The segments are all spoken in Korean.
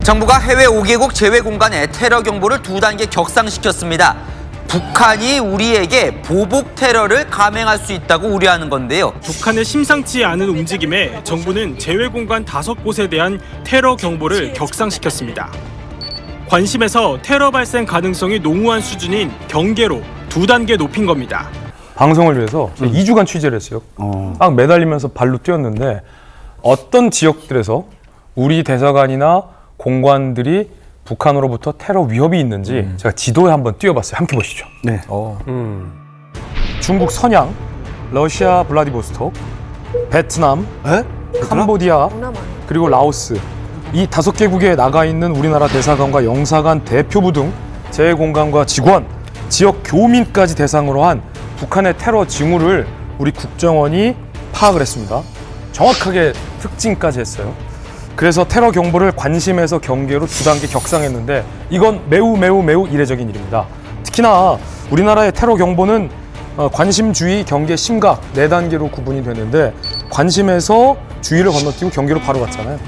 정부가 해외 5개국 제외 공간에 테러 경보를 2단계 격상시켰습니다. 북한이 우리에게 보복 테러를 감행할 수 있다고 우려하는 건데요. 북한의 심상치 않은 움직임에 정부는 제외 공간 5곳에 대한 테러 경보를 격상시켰습니다. 관심에서 테러 발생 가능성이 농후한 수준인 경계로 2단계 높인 겁니다. 방송을 위해서 2주간 취재를 했어요. 막 매달리면서 발로 뛰었는데 어떤 지역들에서 우리 대사관이나 공관들이 북한으로부터 테러 위협이 있는지 제가 지도에 한번 띄워봤어요. 함께 보시죠. 네. 중국 선양, 러시아 블라디보스톡, 베트남, 캄보디아, 그리고 라오스 이 5개국에 나가 있는 우리나라 대사관과 영사관 대표부 등 제외공간과 직원, 지역 교민까지 대상으로 한 북한의 테러 징후를 우리 국정원이 파악을 했습니다. 정확하게 특징까지 했어요. 그래서 테러 경보를 관심에서 경계로 2단계 격상했는데 이건 매우 이례적인 일입니다. 특히나 우리나라의 테러 경보는 관심, 주의, 경계, 심각 4단계로 구분이 되는데 관심에서 주의를 건너뛰고 경계로 바로 갔잖아요.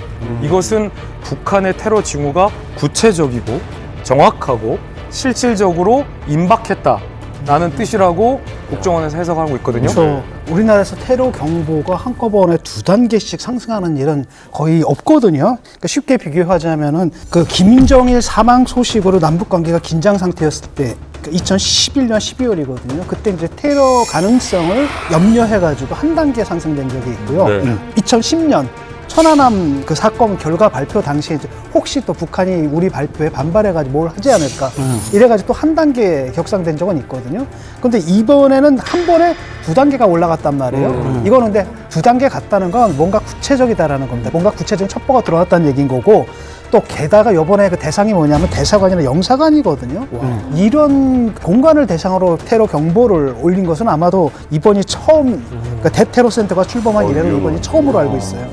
이것은 북한의 테러 징후가 구체적이고 정확하고 실질적으로 임박했다라는 뜻이라고 국정원에서 해석하고 있거든요. 그래서 우리나라에서 테러 경보가 한꺼번에 2단계씩 상승하는 일은 거의 없거든요. 그러니까 쉽게 비교하자면은 그 김정일 사망 소식으로 남북 관계가 긴장 상태였을 때 2011년 12월이거든요. 그때 이제 테러 가능성을 염려해가지고 한 단계 상승된 적이 있고요. 2010년 천안함 그 사건 결과 발표 당시에 이제 혹시 또 북한이 우리 발표에 반발해가지고 뭘 하지 않을까 이래가지고 또 한 단계 격상된 적은 있거든요. 근데 이번에는 한 번에 2단계가 올라갔단 말이에요. 이거는 근데 2단계 갔다는 건 뭔가 구체적이다라는 겁니다. 뭔가 구체적인 첩보가 들어왔다는 얘기인 거고 또 게다가 이번에 그 대상이 뭐냐면 대사관이나 영사관이거든요. 이런 공간을 대상으로 테러 경보를 올린 것은 아마도 이번이 처음, 그러니까 대테러 센터가 출범한 이래로 이번이 처음으로 알고 있어요.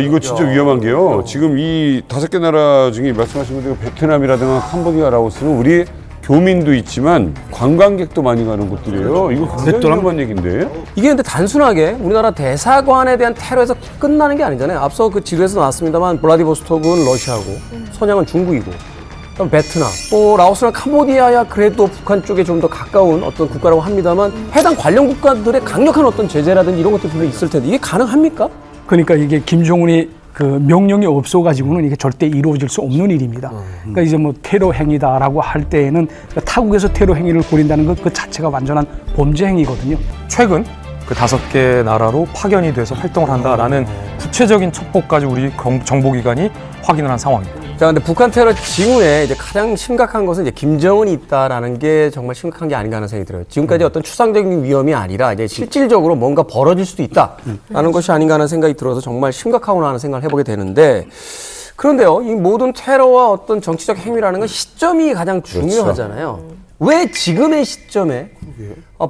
이거 진짜 위험한 게요. 지금 이 5개 나라 중에 말씀하신 대로 베트남이라든가 캄보디아, 라오스는 우리 교민도 있지만 관광객도 많이 가는 곳들이에요. 이거 굉장히 위험한 얘기인데. 이게 근데 단순하게 우리나라 대사관에 대한 테러에서 끝나는 게 아니잖아요. 앞서 그 지도에서 나왔습니다만 블라디보스톡은 러시아고 선양은 중국이고 그럼 베트남 또 라오스나 캄보디아야 그래도 북한 쪽에 좀 더 가까운 어떤 국가라고 합니다만 해당 관련 국가들의 강력한 어떤 제재라든지 이런 것들이 분명히 있을 텐데 이게 가능합니까? 그러니까 이게 김정은이 그 명령이 없어가지고는 이게 절대 이루어질 수 없는 일입니다. 그러니까 이제 뭐 테러 행위다라고 할 때에는 타국에서 테러 행위를 벌인다는 것 그 자체가 완전한 범죄 행위거든요. 최근 그 5개 나라로 파견이 돼서 활동을 한다라는 구체적인 첩보까지 우리 정보기관이 확인을 한 상황입니다. 자, 근데 북한 테러 징후에 이제 가장 심각한 것은 이제 김정은이 있다라는 게 정말 심각한 게 아닌가 하는 생각이 들어요. 지금까지 어떤 추상적인 위험이 아니라 이제 실질적으로 뭔가 벌어질 수도 있다라는 것이 아닌가 하는 생각이 들어서 정말 심각하구나 하는 생각을 해보게 되는데 그런데요, 이 모든 테러와 어떤 정치적 행위라는 건 시점이 가장 중요하잖아요. 왜 지금의 시점에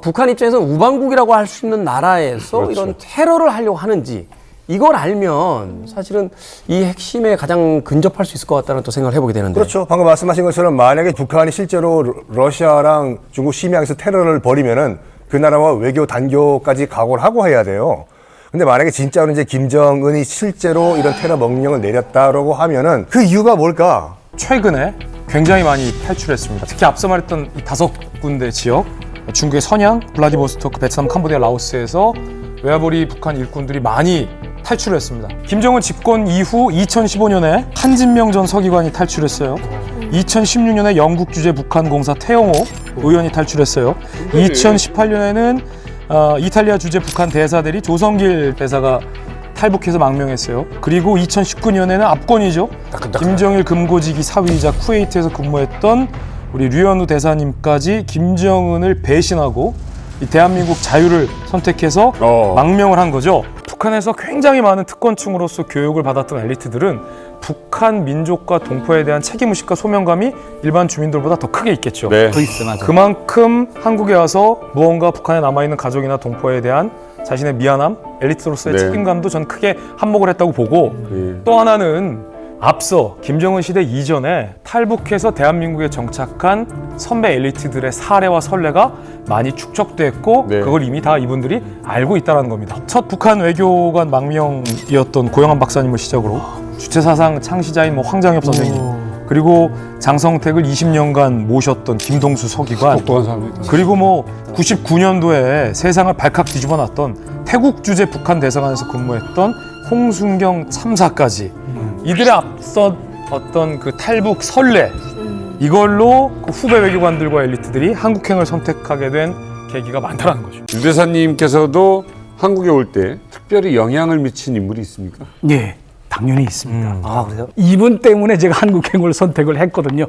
북한 입장에서는 우방국이라고 할 수 있는 나라에서 이런 테러를 하려고 하는지 이걸 알면 사실은 이 핵심에 가장 근접할 수 있을 것 같다는 또 생각을 해보게 되는데. 그렇죠. 방금 말씀하신 것처럼 만약에 북한이 실제로 러시아랑 중국 심야에서 테러를 벌이면은 그 나라와 외교 단교까지 각오를 하고 해야 돼요. 근데 만약에 진짜로 이제 김정은이 실제로 이런 테러 명령을 내렸다라고 하면은 그 이유가 뭘까? 최근에 굉장히 많이 탈출했습니다. 특히 앞서 말했던 이 5군데 지역, 중국의 선양, 블라디보스토크, 베트남, 캄보디아, 라오스에서 외화벌이 북한 일꾼들이 많이 탈출을 했습니다. 김정은 집권 이후 2015년에 한진명 전 서기관이 탈출했어요. 2016년에 영국 주재 북한공사 태영호 의원이 탈출했어요. 2018년에는 이탈리아 주재 북한 대사들이 조성길 대사가 탈북해서 망명했어요. 그리고 2019년에는 압권이죠. 김정일 금고지기 사위이자 쿠웨이트에서 근무했던 우리 류현우 대사님까지 김정은을 배신하고 이 대한민국 자유를 선택해서 망명을 한 거죠. 북한에서 굉장히 많은 특권층으로서 교육을 받았던 엘리트들은 북한 민족과 동포에 대한 책임의식과 소명감이 일반 주민들보다 더 크게 있겠죠. 네. 더 있어, 맞아. 그만큼 한국에 와서 무언가 북한에 남아있는 가족이나 동포에 대한 자신의 미안함, 엘리트로서의 책임감도 전 크게 한몫을 했다고 보고 또 하나는 앞서 김정은 시대 이전에 탈북해서 대한민국에 정착한 선배 엘리트들의 사례와 선례가 많이 축적됐고 그걸 이미 다 이분들이 알고 있다는 겁니다. 첫 북한 외교관 망명이었던 고영한 박사님을 시작으로 주체사상 창시자인 뭐 황장엽 선생님, 그리고 장성택을 20년간 모셨던 김동수 서기관, 똑똑한 사람들. 그리고 뭐 99년도에 세상을 발칵 뒤집어 놨던 태국 주재 북한 대사관에서 근무했던 홍순경 참사까지 이들의 앞선 어떤 그 탈북 선례, 이걸로 그 후배 외교관들과 엘리트들이 한국행을 선택하게 된 계기가 많다는 거죠. 유 대사님께서도 한국에 올 때 특별히 영향을 미친 인물이 있습니까? 예, 당연히 있습니다. 아, 그래요? 이분 때문에 제가 한국행을 선택을 했거든요.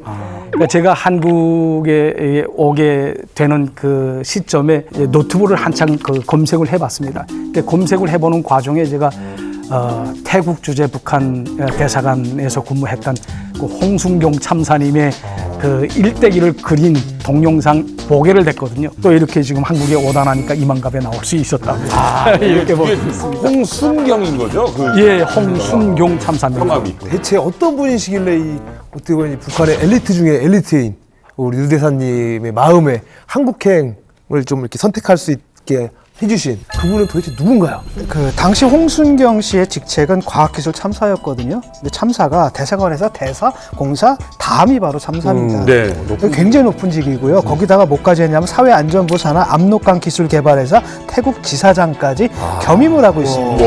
그러니까 제가 한국에 오게 되는 그 시점에 노트북을 한창 그 검색을 해봤습니다. 검색을 해보는 과정에 제가 태국 주재 북한 대사관에서 근무했던 그 홍순경 참사님의 그 일대기를 그린 동영상 보게를 됐거든요. 또 이렇게 지금 한국에 오다 나니까 이만갑에 나올 수 있었다. 이렇게 보고 있습니다. 홍순경인 거죠? 예, 홍순경 참사입니다. 성함이. 대체 어떤 분이시길래 이 어떻게 보면 이 북한의 엘리트 중에 엘리트인 우리 유 대사님의 마음에 한국행을 좀 이렇게 선택할 수 있게 해주신 그분은 도대체 누군가요? 그 당시 홍순경 씨의 직책은 과학기술 참사였거든요. 근데 참사가 대사관에서 대사, 공사, 다음이 바로 참사입니다. 네. 굉장히 높은 직이고요. 거기다가 뭐까지 했냐면 사회안전부 산하 압록강 기술개발회사 태국 지사장까지 겸임을 하고 있습니다.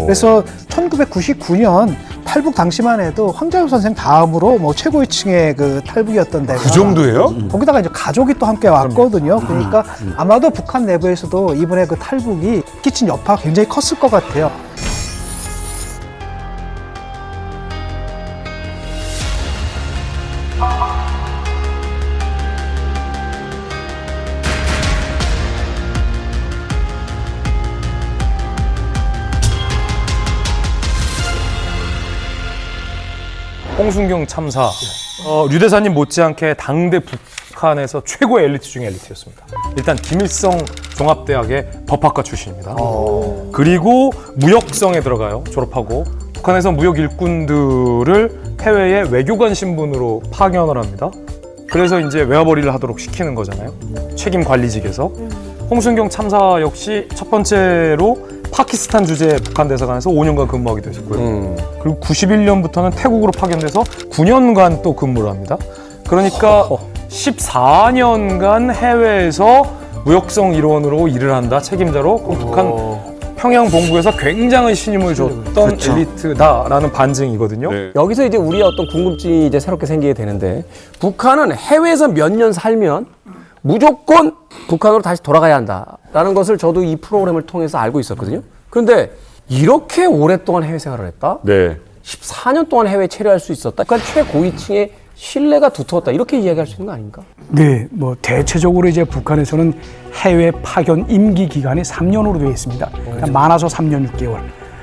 그래서 1999년 탈북 당시만 해도 황장엽 선생 다음으로 뭐 최고위층의 그 탈북이었던 데가 그 정도예요? 거기다가 이제 가족이 또 함께 왔거든요. 그러니까 아마도 북한 내부에서도 이번에 그 탈북이 끼친 여파가 굉장히 컸을 것 같아요. 홍순경 참사, 류 대사님 못지않게 당대 북한에서 최고의 엘리트 중에 엘리트였습니다. 일단 김일성 종합대학의 법학과 출신입니다. 그리고 무역성에 들어가요. 졸업하고 북한에서 무역 일꾼들을 해외에 외교관 신분으로 파견을 합니다. 그래서 이제 외화벌이를 하도록 시키는 거잖아요. 책임 관리직에서. 홍순경 참사 역시 첫 번째로 파키스탄 주재 북한 대사관에서 5년간 근무하기도 했고요. 그리고 91년부터는 태국으로 파견돼서 9년간 또 근무를 합니다. 그러니까 14년간 해외에서 무역성 일원으로 일을 한다, 책임자로. 그럼 북한 평양 본부에서 굉장한 신임을 줬던 엘리트다라는 반증이거든요. 네. 여기서 이제 우리의 어떤 궁금증이 이제 새롭게 생기게 되는데 북한은 해외에서 몇 년 살면 무조건 북한으로 다시 돌아가야 한다라는 것을 저도 이 프로그램을 통해서 알고 있었거든요. 그런데 이렇게 오랫동안 해외 생활을 했다? 네. 14년 동안 해외에 체류할 수 있었다? 북한 최고위층의 신뢰가 두터웠다. 이렇게 이야기할 수 있는 거 아닌가? 네, 뭐 대체적으로 이제 북한에서는 해외 파견 임기 기간이 3년으로 되어 있습니다. 그러니까 많아서 3년 6개월.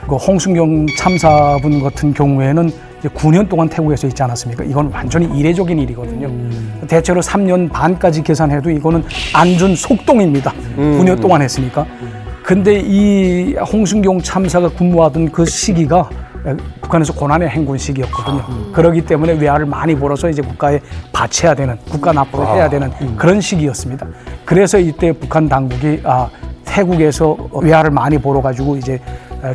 그 홍순경 참사분 같은 경우에는 이제 9년 동안 태국에서 있지 않았습니까? 이건 완전히 이례적인 일이거든요. 대체로 3년 반까지 계산해도 이거는 안준 속동입니다. 9년 동안 했으니까. 근데 이 홍순경 참사가 근무하던 그 시기가 북한에서 고난의 행군 시기였거든요. 그렇기 때문에 외화를 많이 벌어서 이제 국가에 바쳐야 되는, 국가 납부를 해야 되는 그런 시기였습니다. 그래서 이때 북한 당국이 태국에서 외화를 많이 벌어가지고 이제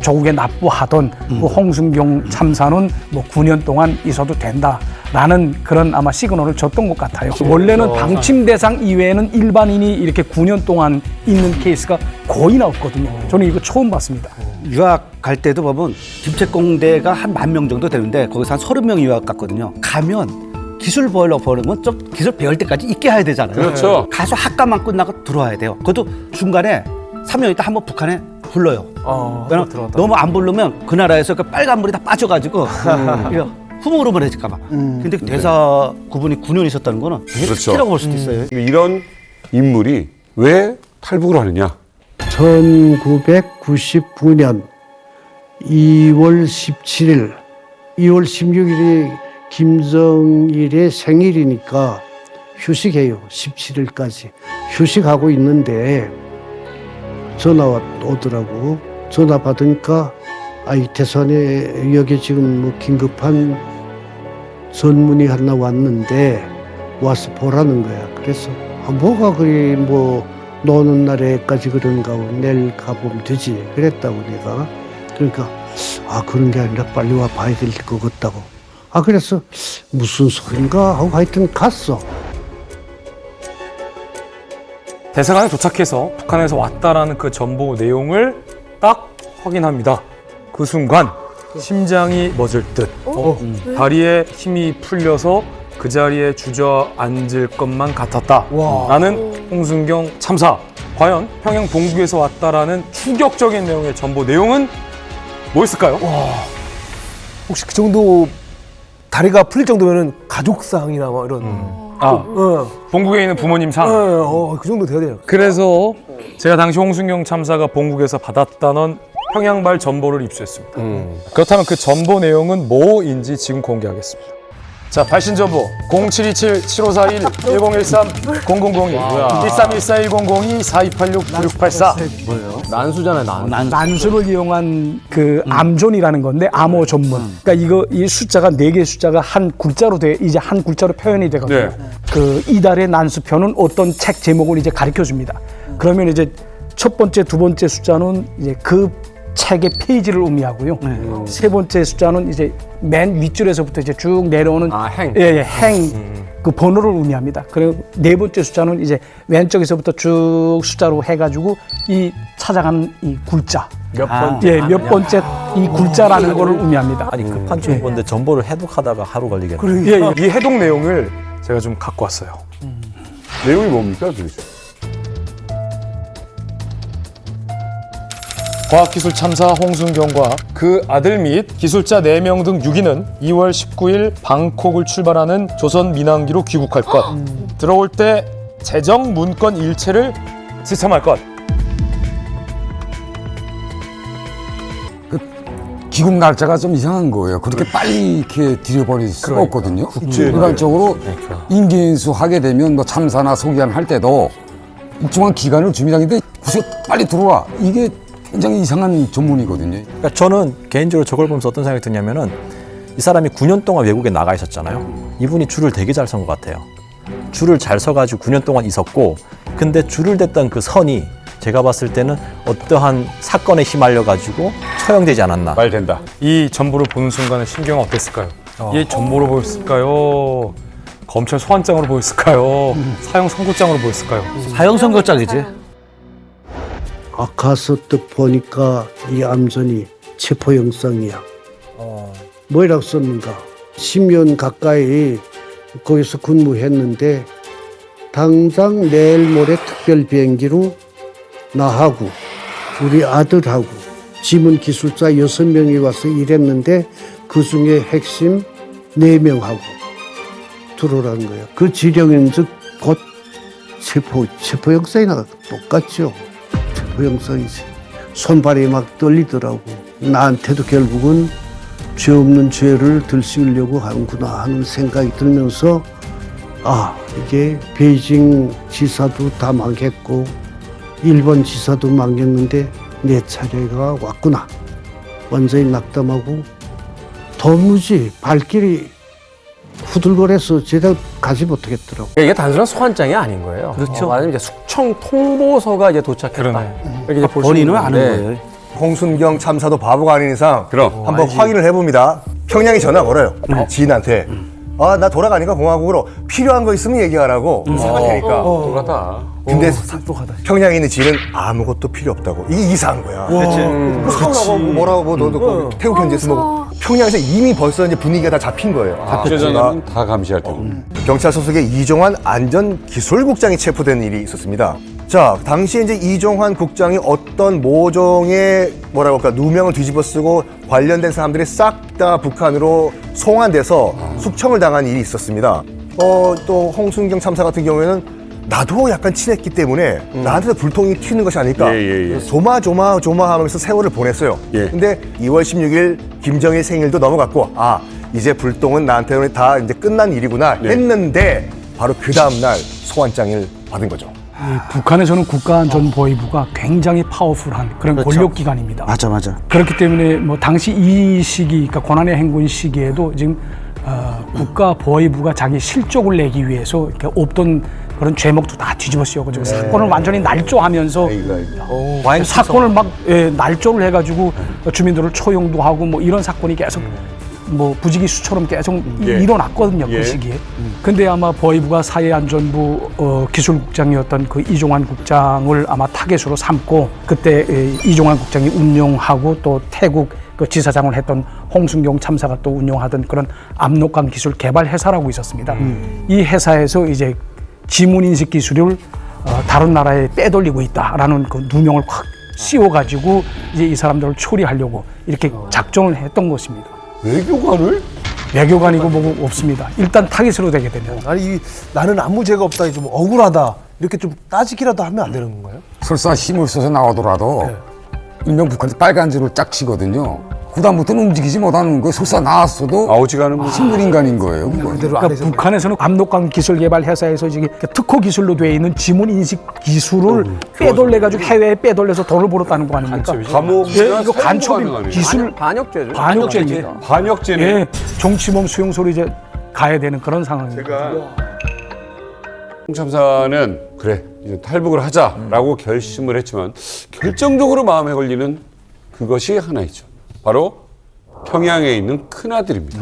조국에 납부하던 그 홍순경 참사는 뭐 9년 동안 있어도 된다라는 그런 아마 시그널을 줬던 것 같아요. 원래는 방침 대상 이외에는 일반인이 이렇게 9년 동안 있는 케이스가 거의 없거든요. 저는 이거 처음 봤습니다. 유학 갈 때도 보면 김책공대가 한 10,000명 정도 되는데 거기서 한 30명 유학 갔거든요. 가면 기술 보이러 보는 건 좀 기술 배울 때까지 있게 해야 되잖아요. 그렇죠. 가서 학과만 끝나고 들어와야 돼요. 그것도 중간에 3년 있다 한번 북한에 불러요. 너무 안 부르면 그 나라에서 그 빨간물이 다 빠져가지고 흐물흐물해질까봐. 근데 대사 구분이 9년 있었다는 거는 되게 특이라고 볼 수도 있어요. 이런 인물이 왜 탈북을 하느냐? 1999년 2월 17일, 2월 16일이 김정일의 생일이니까 휴식해요. 17일까지. 휴식하고 있는데 전화 오더라고. 전화 받으니까 이 대선에 여기 지금 뭐 긴급한 선문이 하나 왔는데 와서 보라는 거야. 그래서 뭐가 그리 뭐 노는 날에까지 그런가 내일 가보면 되지. 그랬다고 내가. 그러니까 아, 그런 게 아니라 빨리 와 봐야 될 것 같다고. 아, 그래서 무슨 소린가 하고 하여튼 갔어. 대사관에 도착해서 북한에서 왔다라는 그 정보 내용을 딱 확인합니다. 그 순간 심장이 멎을 듯 다리에 힘이 풀려서 그 자리에 주저앉을 것만 같았다 라는 홍순경 참사. 과연 평양 본국에서 왔다라는 충격적인 내용의 정보 내용은 뭐였을까요? 혹시 그 정도 다리가 풀릴 정도면은 가족상이나 뭐 이런. 본국에 있는 부모님 상. 그 정도 돼야 돼요. 그래서 제가 당시 홍순경 참사가 본국에서 받았다는 평양발 전보를 입수했습니다. 그렇다면 그 전보 내용은 뭐인지 지금 공개하겠습니다. 자, 발신 전보 0727-7541-1003-0001-1314-1002-4286-9684. 난수잖아요, 난. 난수를 이용한 그 암존이라는 건데 암호 전문. 그러니까 이 숫자가 4개의 숫자가 한 글자로 이제 한 글자로 표현이 되거든요. 그 이달의 난수표는 어떤 책 제목을 이제 가르쳐 줍니다. 그러면 이제 첫 번째, 두 번째 숫자는 이제 그 책의 페이지를 의미하고요. 세 번째 숫자는 이제 맨 윗줄에서부터 이제 쭉 내려오는 행. 행. 그 번호를 의미합니다. 그리고 네 번째 숫자는 이제 왼쪽에서부터 쭉 숫자로 해가지고 이 찾아가는 이 굴자. 몇 번째. 몇 번째 이 굴자라는 거를 의미합니다. 아니 급한 정보인데 정보를 해독하다가 하루 걸리겠네요. 이 해독 내용을 제가 좀 갖고 왔어요. 내용이 뭡니까 도대체? 과학기술 참사 홍순경과 그 아들 및 기술자 4명 등 6인은 2월 19일 방콕을 출발하는 조선 민항기로 귀국할 것. 들어올 때 재정 문건 일체를 지참할 것. 귀국 날짜가 좀 이상한 거예요. 그렇게 빨리 이렇게 들여버릴 수가 없거든요. 일반적으로 인기인수 하게 되면 뭐 참사나 소기한 할 때도 일정한 기간을 준비하는데 굳이 빨리 들어와. 이게 굉장히 이상한 전문이거든요. 그러니까 저는 개인적으로 저걸 보면서 어떤 생각이 드냐면은 이 사람이 9년 동안 외국에 나가 있었잖아요. 이분이 줄을 되게 잘 선 것 같아요. 줄을 잘 서가지고 9년 동안 있었고, 근데 줄을 댔던 그 선이 제가 봤을 때는 어떠한 사건에 휘말려가지고 처형되지 않았나. 말 된다. 이 정보를 보는 순간에 심경은 어땠을까요? 이 정보로 보였을까요? 검찰 소환장으로 보였을까요? 사형 선고장으로 보였을까요? 사형 선고장이지. 가서 또 보니까 이 암전이 체포 영상이야. 뭐라고 썼는가? 10년 가까이 거기서 근무했는데 당장 내일 모레 특별 비행기로 나하고 우리 아들하고 지문 기술자 6명이 와서 일했는데 그중에 핵심 4명하고 들어오라는 거야. 그 지령인 즉 곧 체포 영상이나 똑같죠. 체포 영상이지. 손발이 막 떨리더라고. 나한테도 결국은 죄 없는 죄를 들씌우려고 하는구나 하는 생각이 들면서 아, 이게 베이징 지사도 다 망했고 일본 지사도 망했는데 내 차례가 왔구나. 완전히 낙담하고 도무지 발길이 후들거려서 제대로 가지 못하겠더라고. 이게 단순한 소환장이 아닌 거예요. 그렇죠. 말하자면 이제 숙청 통보서가 이제 도착했다. 이렇게 이제 볼 수 본인은 있는 아는 건데. 거예요. 홍순경 참사도 바보가 아닌 이상 그럼. 한번 확인을 해봅니다. 평양에 전화 걸어요. 지인한테. 아, 나 돌아가니까 공화국으로 필요한 거 있으면 얘기하라고 생각할 테니까. 돌아다. 근데 평양에 있는 지인은 아무것도 필요 없다고. 이게 이상한 거야. 그 사우나고 뭐라고 너도 태국 현지에서 뭐 평양에서 이미 벌써 이제 분위기가 다 잡힌 거예요. 국제전화는 다 감시할 테고. 경찰 소속의 이종환 안전기술국장이 체포된 일이 있었습니다. 자, 당시에 이제 이종환 국장이 어떤 모종의 뭐라고 할까 누명을 뒤집어 쓰고 관련된 사람들이 싹 다 북한으로 송환돼서 숙청을 당한 일이 있었습니다. 또 홍순경 참사 같은 경우에는 나도 약간 친했기 때문에 나한테도 불통이 튀는 것이 아닐까. 조마조마하면서 세월을 보냈어요. 근데 2월 16일 김정일 생일도 넘어갔고 아, 이제 불똥은 나한테는 다 이제 끝난 일이구나 했는데 바로 그 다음날 소환장을 받은 거죠. 북한에서는 국가안전보위부가 굉장히 파워풀한 그런 권력기관입니다. 맞아. 그렇기 때문에 뭐 당시 이 시기, 그러니까 고난의 행군 시기에도 지금 국가보위부가 자기 실적을 내기 위해서 이렇게 없던 그런 죄목도 다 뒤집어 씌워가지고 사건을 완전히 날조하면서 사건을 막 날조를 해가지고 주민들을 초용도 하고 뭐 이런 사건이 계속 뭐 부지기수처럼 계속 일어났거든요, 그 시기에. 근데 아마 보이부가 사회안전부 기술국장이었던 그 이종환 국장을 아마 타겟으로 삼고 그때 이종환 국장이 운영하고 또 태국 그 지사장을 했던 홍순경 참사가 또 운영하던 그런 압록강 기술 개발 회사라고 있었습니다. 이 회사에서 이제 지문 인식 기술을 다른 나라에 빼돌리고 있다라는 그 누명을 확 씌워가지고 이제 이 사람들을 처리하려고 이렇게 작전을 했던 것입니다. 외교관을? 외교관이고 뭐고 없습니다. 일단 타깃으로 되게 되면. 아니 나는 아무 죄가 없다, 좀 억울하다 이렇게 좀 따지기라도 하면 안 되는 건가요? 설사 힘을 써서 나오더라도 일명 북한에서 빨간 줄을 짝 치거든요. 그다음부터는 움직이지 못하는 거 설사 나왔어도 식물 인간인 거예요. 그러니까 북한에서는 압록강 기술개발 회사에서 이제 특허 기술로 되어 있는 지문 인식 기술을 빼돌려가지고 해외에 빼돌려서 돈을 벌었다는 거 아닙니까? 이거 간첩 기술 반역죄죠. 반역죄입니다. 반역죄네. 예, 정치범 수용소로 이제 가야 되는 그런 상황입니다. 홍 참사는 그래 이제 탈북을 하자라고 결심을 했지만 결정적으로 마음에 걸리는 그것이 하나 있죠. 바로 평양에 있는 큰아들입니다.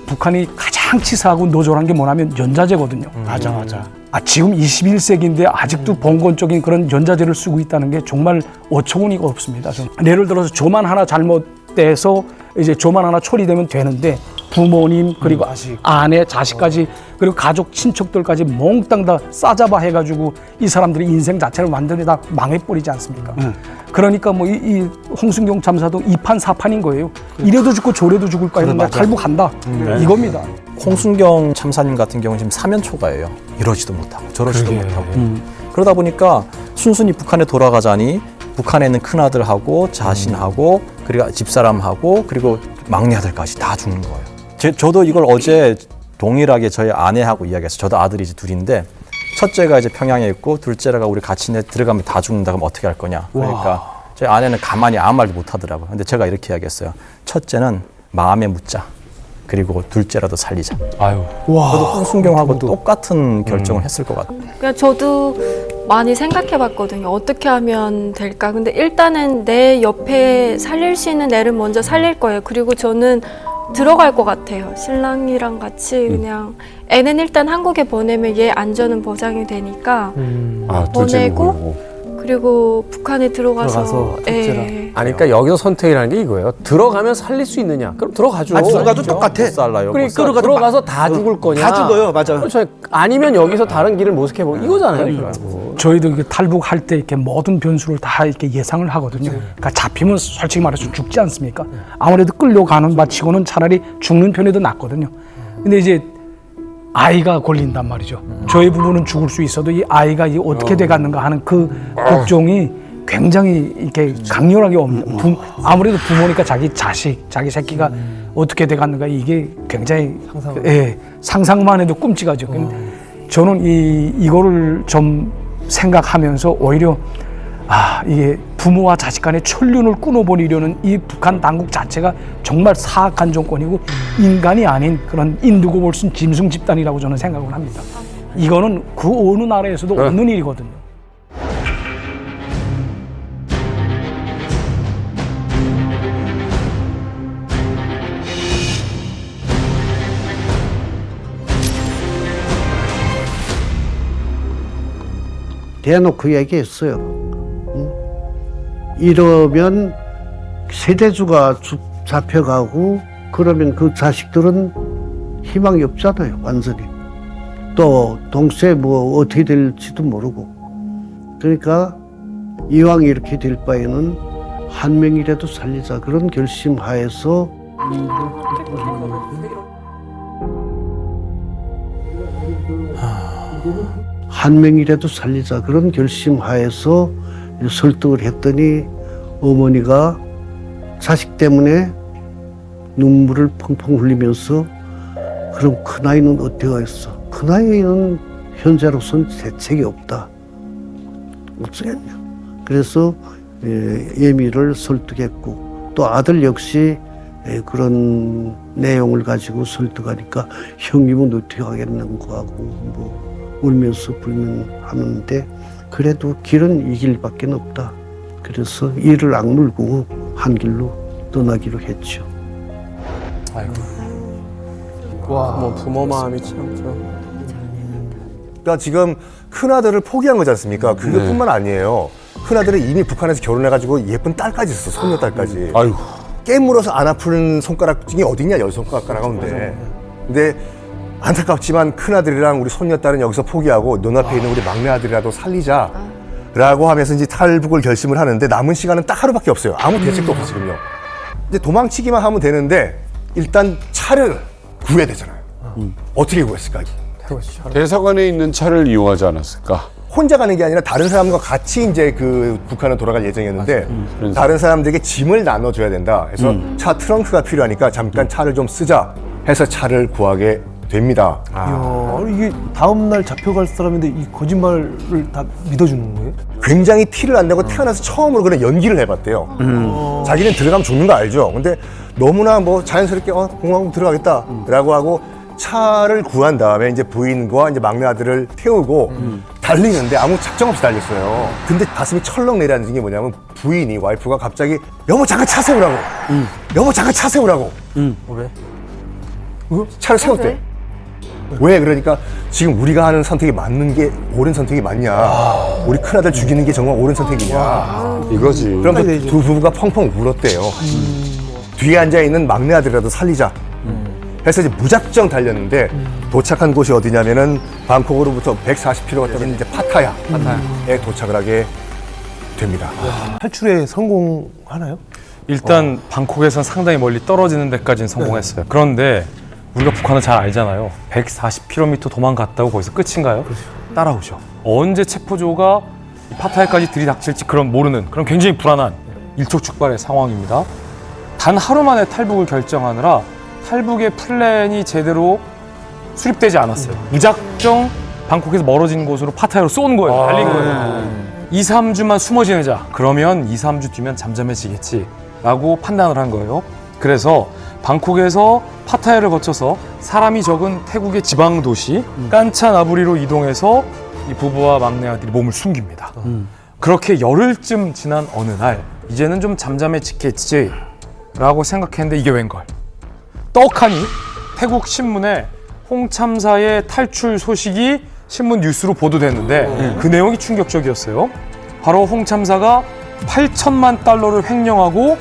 북한이 가장 치사하고 노졸한 게 뭐냐면 연자제거든요. 맞아. 지금 21세기인데 아직도 봉건적인 그런 연자제를 쓰고 있다는 게 정말 어처구니가 없습니다. 예를 들어서 조만 하나 잘못돼서 이제 조만 하나 처리되면 되는데 부모님 그리고 아내 자식까지 그리고 가족 친척들까지 몽땅 다 싸잡아 해가지고 이 사람들의 인생 자체를 완전히 다 망해버리지 않습니까? 그러니까 뭐 이 홍순경 참사도 2판 4판인 거예요. 이래도 죽고 저래도 죽을 거 아니면 나 탈북한다 이겁니다. 홍순경 참사님 같은 경우는 지금 사면 초과예요. 이러지도 못하고 저러지도 못하고 그러다 보니까 순순히 북한에 돌아가자니 북한에 있는 큰아들하고 자신하고 그리고 집사람하고 그리고 막내 아들까지 다 죽는 거예요. 저도 이걸 어제 동일하게 저희 아내하고 이야기했어요. 저도 아들이 이제 둘인데 첫째가 이제 평양에 있고 둘째가 우리 같이 들어가면 다 죽는다 그러면 어떻게 할 거냐. 그러니까 저희 아내는 가만히 아무 말도 못 하더라고요. 근데 제가 이렇게 이야기했어요. 첫째는 마음에 묻자. 그리고 둘째라도 살리자. 저도 홍순경하고 똑같은 결정을 했을 것 같아요. 그러니까 저도 많이 생각해봤거든요. 어떻게 하면 될까? 근데 일단은 내 옆에 살릴 수 있는 애를 먼저 살릴 거예요. 그리고 저는 들어갈 것 같아요. 신랑이랑 같이 그냥 애는 일단 한국에 보내면 얘 안전은 보장이 되니까 보내고 그리고 북한에 들어가서 그러니까 여기서 선택이라는 게 이거예요. 들어가면 살릴 수 있느냐? 그럼 들어가죠. 들어가도 똑같아. 그러니까 들어가서 다 죽을 거냐? 다 죽어요, 맞아. 그렇죠. 아니면 여기서 다른 길을 모색해보고 이거잖아요. 저희도 이렇게 탈북할 때 이렇게 모든 변수를 다 이렇게 예상을 하거든요. 그러니까 잡히면 솔직히 말해서 죽지 않습니까? 아무래도 끌려가는 바치고는 차라리 죽는 편이 더 낫거든요. 근데 이제 아이가 걸린단 말이죠. 저희 부부는 죽을 수 있어도 이 아이가 어떻게 돼갔는가 하는 그 걱정이 굉장히 이렇게 강렬하게 옵니다. 아무래도 부모니까 자기 자식, 자기 새끼가 어떻게 돼갔는가 이게 굉장히 상상만 해도 끔찍하죠. 저는 이거를 좀 생각하면서 오히려 이게 부모와 자식 간의 천륜을 끊어버리려는 이 북한 당국 자체가 정말 사악한 정권이고 인간이 아닌 그런 인두고 볼 수 있는 짐승 집단이라고 저는 생각을 합니다. 이거는 그 어느 나라에서도 없는 일이거든요. 대놓고 얘기했어요. 이러면 세대주가 잡혀가고 그러면 그 자식들은 희망이 없잖아요, 완전히. 또 동시에 뭐 어떻게 될지도 모르고. 그러니까 이왕 이렇게 될 바에는 한 명이라도 살리자 그런 결심하에서 한 명이라도 살리자 그런 결심하에서 설득을 했더니 어머니가 자식 때문에 눈물을 펑펑 흘리면서 그럼 큰아이는 어떻게 하겠어? 큰아이는 현재로서는 대책이 없다. 어쩌겠냐. 그래서 예미를 설득했고 또 아들 역시 그런 내용을 가지고 설득하니까 형님은 어떻게 하겠는 거 하고 뭐 울면서 불면하는데 그래도 길은 이 길밖에 없다. 그래서 이를 악물고 한 길로 떠나기로 했죠. 뭐 부모 마음이 참. 그러니까 지금 큰아들을 포기한 거지 않습니까? 그것뿐만 아니에요. 큰아들은 이미 북한에서 결혼해가지고 예쁜 딸까지 있어, 손녀딸까지. 아유. 깨물어서 안 아픈 손가락 중에 어딨냐, 10손가락 가운데. 근데 안타깝지만 큰아들이랑 우리 손녀딸은 여기서 포기하고 눈앞에 있는 우리 막내 아들이라도 살리자라고 하면서 이제 탈북을 결심을 하는데 남은 시간은 딱 하루밖에 없어요. 아무 대책도 없어 지금요. 이제 도망치기만 하면 되는데 일단 차를 구해야 되잖아요. 어떻게 구했을까? 대사관에 있는 차를 이용하지 않았을까? 혼자 가는 게 아니라 다른 사람과 같이 이제 그 북한을 돌아갈 예정이었는데 다른 사람들에게 짐을 나눠줘야 된다. 그래서 차 트렁크가 필요하니까 잠깐 차를 좀 쓰자 해서 차를 구하게 됩니다. 아니, 이게 다음날 잡혀갈 사람인데 이 거짓말을 다 믿어주는 거예요? 굉장히 티를 안 내고 태어나서 처음으로 그런 연기를 해봤대요. 자기는 들어가면 죽는 거 알죠. 근데 너무나 뭐 자연스럽게 공항으로 들어가겠다라고 하고 차를 구한 다음에 이제 부인과 이제 막내 아들을 태우고 달리는데 아무 작정 없이 달렸어요. 근데 가슴이 철렁 내려앉은 게 뭐냐면 부인이 와이프가 갑자기 여보 잠깐 차 세우라고. 여보 잠깐 차 세우라고. 왜? 차를 세웠대. 왜? 그러니까 지금 우리가 하는 선택이 맞는 게 옳은 선택이 맞냐. 우리 큰아들 죽이는 게 정말 옳은 선택이냐. 이거지. 그럼 두 부부가 펑펑 울었대요. 뒤에 앉아있는 막내 아들이라도 살리자. 해서 이제 무작정 달렸는데 도착한 곳이 어디냐면은 방콕으로부터 140km가 떨어진 이제 파타야에 도착을 하게 됩니다. 탈출에 성공하나요? 일단 방콕에선 상당히 멀리 떨어지는 데까지는 성공했어요. 그런데 우리가 북한을 잘 알잖아요. 140km 도망갔다고 거기서 끝인가요? 따라오죠. 언제 체포조가 파타야까지 들이닥칠지 그런 모르는 그런 굉장히 불안한 일촉즉발의 상황입니다. 단 하루 만에 탈북을 결정하느라 탈북의 플랜이 제대로 수립되지 않았어요. 무작정 방콕에서 멀어진 곳으로 파타야로 쏜 거예요. 달린 거예요. 2, 3주만 숨어 지내자. 그러면 2, 3주 뒤면 잠잠해지겠지 라고 판단을 한 거예요. 그래서 방콕에서 파타야를 거쳐서 사람이 적은 태국의 지방 도시 깐차나부리로 이동해서 이 부부와 막내 아들이 몸을 숨깁니다. 그렇게 열흘쯤 지난 어느 날 이제는 좀 잠잠해지겠지 라고 생각했는데 이게 웬걸. 떡하니 태국 신문에 홍 참사의 탈출 소식이 신문 뉴스로 보도됐는데 그 내용이 충격적이었어요. 바로 홍 참사가 8천만 달러를 횡령하고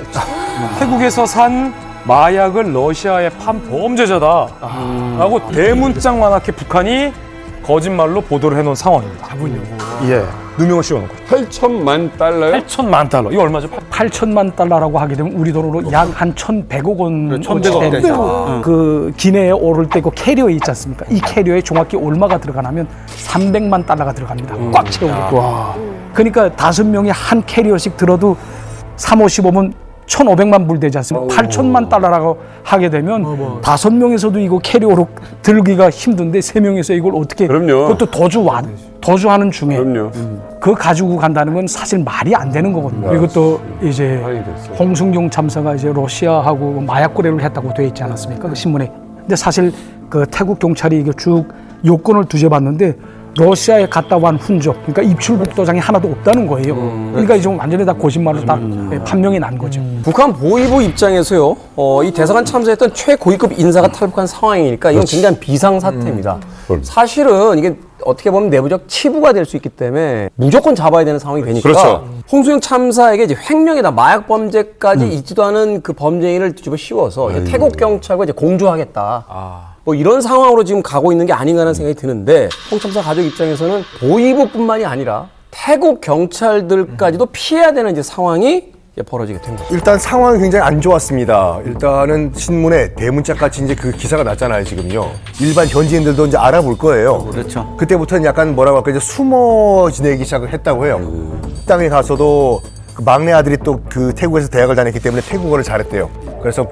태국에서 산 마약을 러시아에 판 범죄자다 라고 대문짝만하게 북한이 거짓말로 보도를 해놓은 상황입니다. 예, 누명을 씌워놓은 거죠. 8천만 달러요? 8천만 달러. 이거 얼마죠? 8천만 달러라고 하게 되면 우리 돈으로 약 한 1,100억 원 1,100억 됩니다. 그 기내에 오를 때 그 캐리어 있지 않습니까? 이 캐리어에 정확히 얼마가 들어가냐면 300만 달러가 들어갑니다. 꽉 채우고. 그러니까 5명이 한 캐리어씩 들어도 3, 5, 15면 1,500만 불 되지 않습니까? 8천만 달러라고 하게 되면 5명에서도 이거 캐리어로 들기가 힘든데 3명에서 이걸 어떻게 그럼요. 그것도 도주하는 중에 그럼요. 그거 가지고 간다는 건 사실 말이 안 되는 거거든요. 그리고 또 이제 홍승용 참사가 이제 러시아하고 마약 거래를 했다고 돼 있지 않았습니까? 그 신문에. 근데 사실 그 태국 경찰이 이게 쭉 요건을 뒤져봤는데 러시아에 갔다 온 흔적, 그러니까 입출국 도장이 하나도 없다는 거예요. 그러니까 이제 완전히 다 거짓말로 딱 판명이 난 거죠. 북한 보위부 입장에서요, 이 대사관 참사했던 최고위급 인사가 탈북한 상황이니까 이건 굉장히 비상사태입니다. 사실은 이게 어떻게 보면 내부적 치부가 될 수 있기 때문에 무조건 잡아야 되는 상황이 되니까 그렇죠. 홍수영 참사에게 이제 횡령이다 마약 범죄까지 있지도 않은 그 범죄인을 뒤집어 씌워서 이제 태국 경찰과 이제 공조하겠다. 뭐 이런 상황으로 지금 가고 있는 게 아닌가 하는 생각이 드는데 홍 참사 가족 입장에서는 보위부뿐만이 아니라 태국 경찰들까지도 피해야 되는 이제 상황이 이제 벌어지게 된 거죠. 일단 상황이 굉장히 안 좋았습니다. 일단은 신문에 대문짝같이 이제 그 기사가 났잖아요, 지금요. 일반 현지인들도 이제 알아볼 거예요. 그렇죠. 그때부터는 약간 뭐라고 할까, 이제 숨어 지내기 시작을 했다고 해요. 땅에 가서도 그 막내 아들이 또 그 태국에서 대학을 다녔기 때문에 태국어를 잘했대요. 그래서